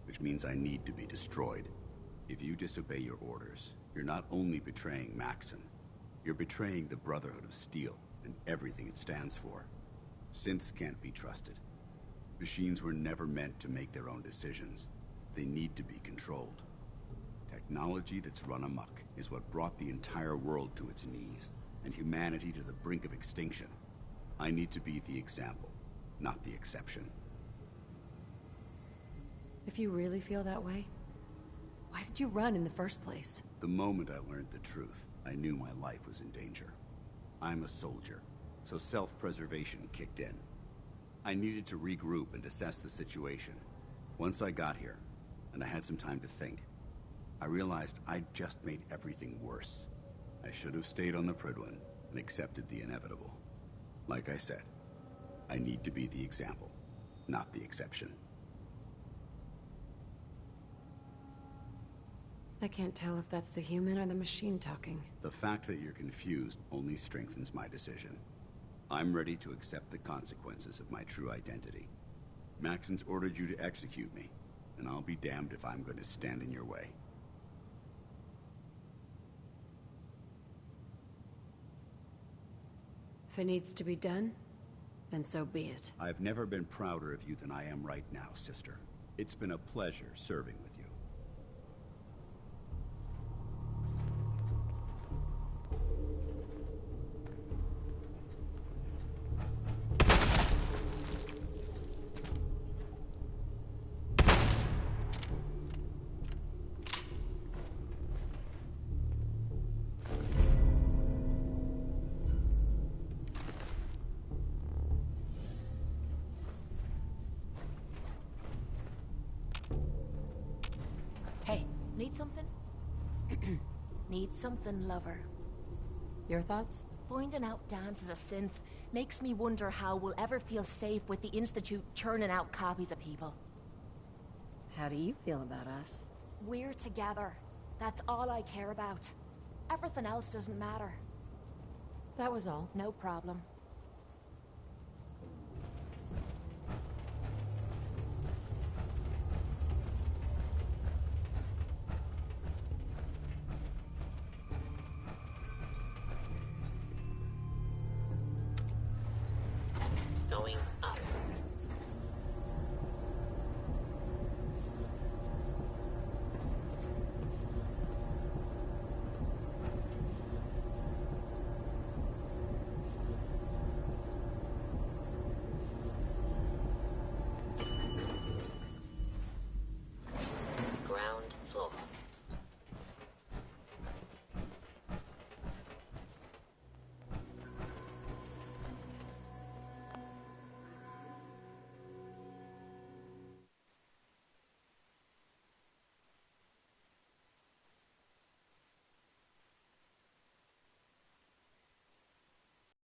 S18: which means I need to be destroyed. If you disobey your orders, you're not only betraying Maxson, you're betraying the Brotherhood of Steel and everything it stands for. Synths can't be trusted. Machines were never meant to make their own decisions. They need to be controlled. Technology that's run amok is what brought the entire world to its knees, and humanity to the brink of extinction. I need to be the example, not the exception.
S2: If you really feel that way, why did you run in the first place?
S18: The moment I learned the truth, I knew my life was in danger. I'm a soldier, so self-preservation kicked in. I needed to regroup and assess the situation. Once I got here, and I had some time to think. I realized I'd just made everything worse. I should have stayed on the Prydwen and accepted the inevitable. Like I said, I need to be the example, not the exception.
S2: I can't tell if that's the human or the machine talking.
S18: The fact that you're confused only strengthens my decision. I'm ready to accept the consequences of my true identity. Maxon's ordered you to execute me, and I'll be damned if I'm going to stand in your way.
S2: If it needs to be done, then so be it.
S18: I've never been prouder of you than I am right now, sister. It's been a pleasure serving with you.
S15: Hey, need something? Need something, lover.
S2: Your thoughts?
S15: Finding out Dan's is a synth makes me wonder how we'll ever feel safe with the Institute churning out copies of people.
S21: How do you feel about us?
S15: We're together. That's all I care about. Everything else doesn't matter.
S2: That was all.
S15: No problem.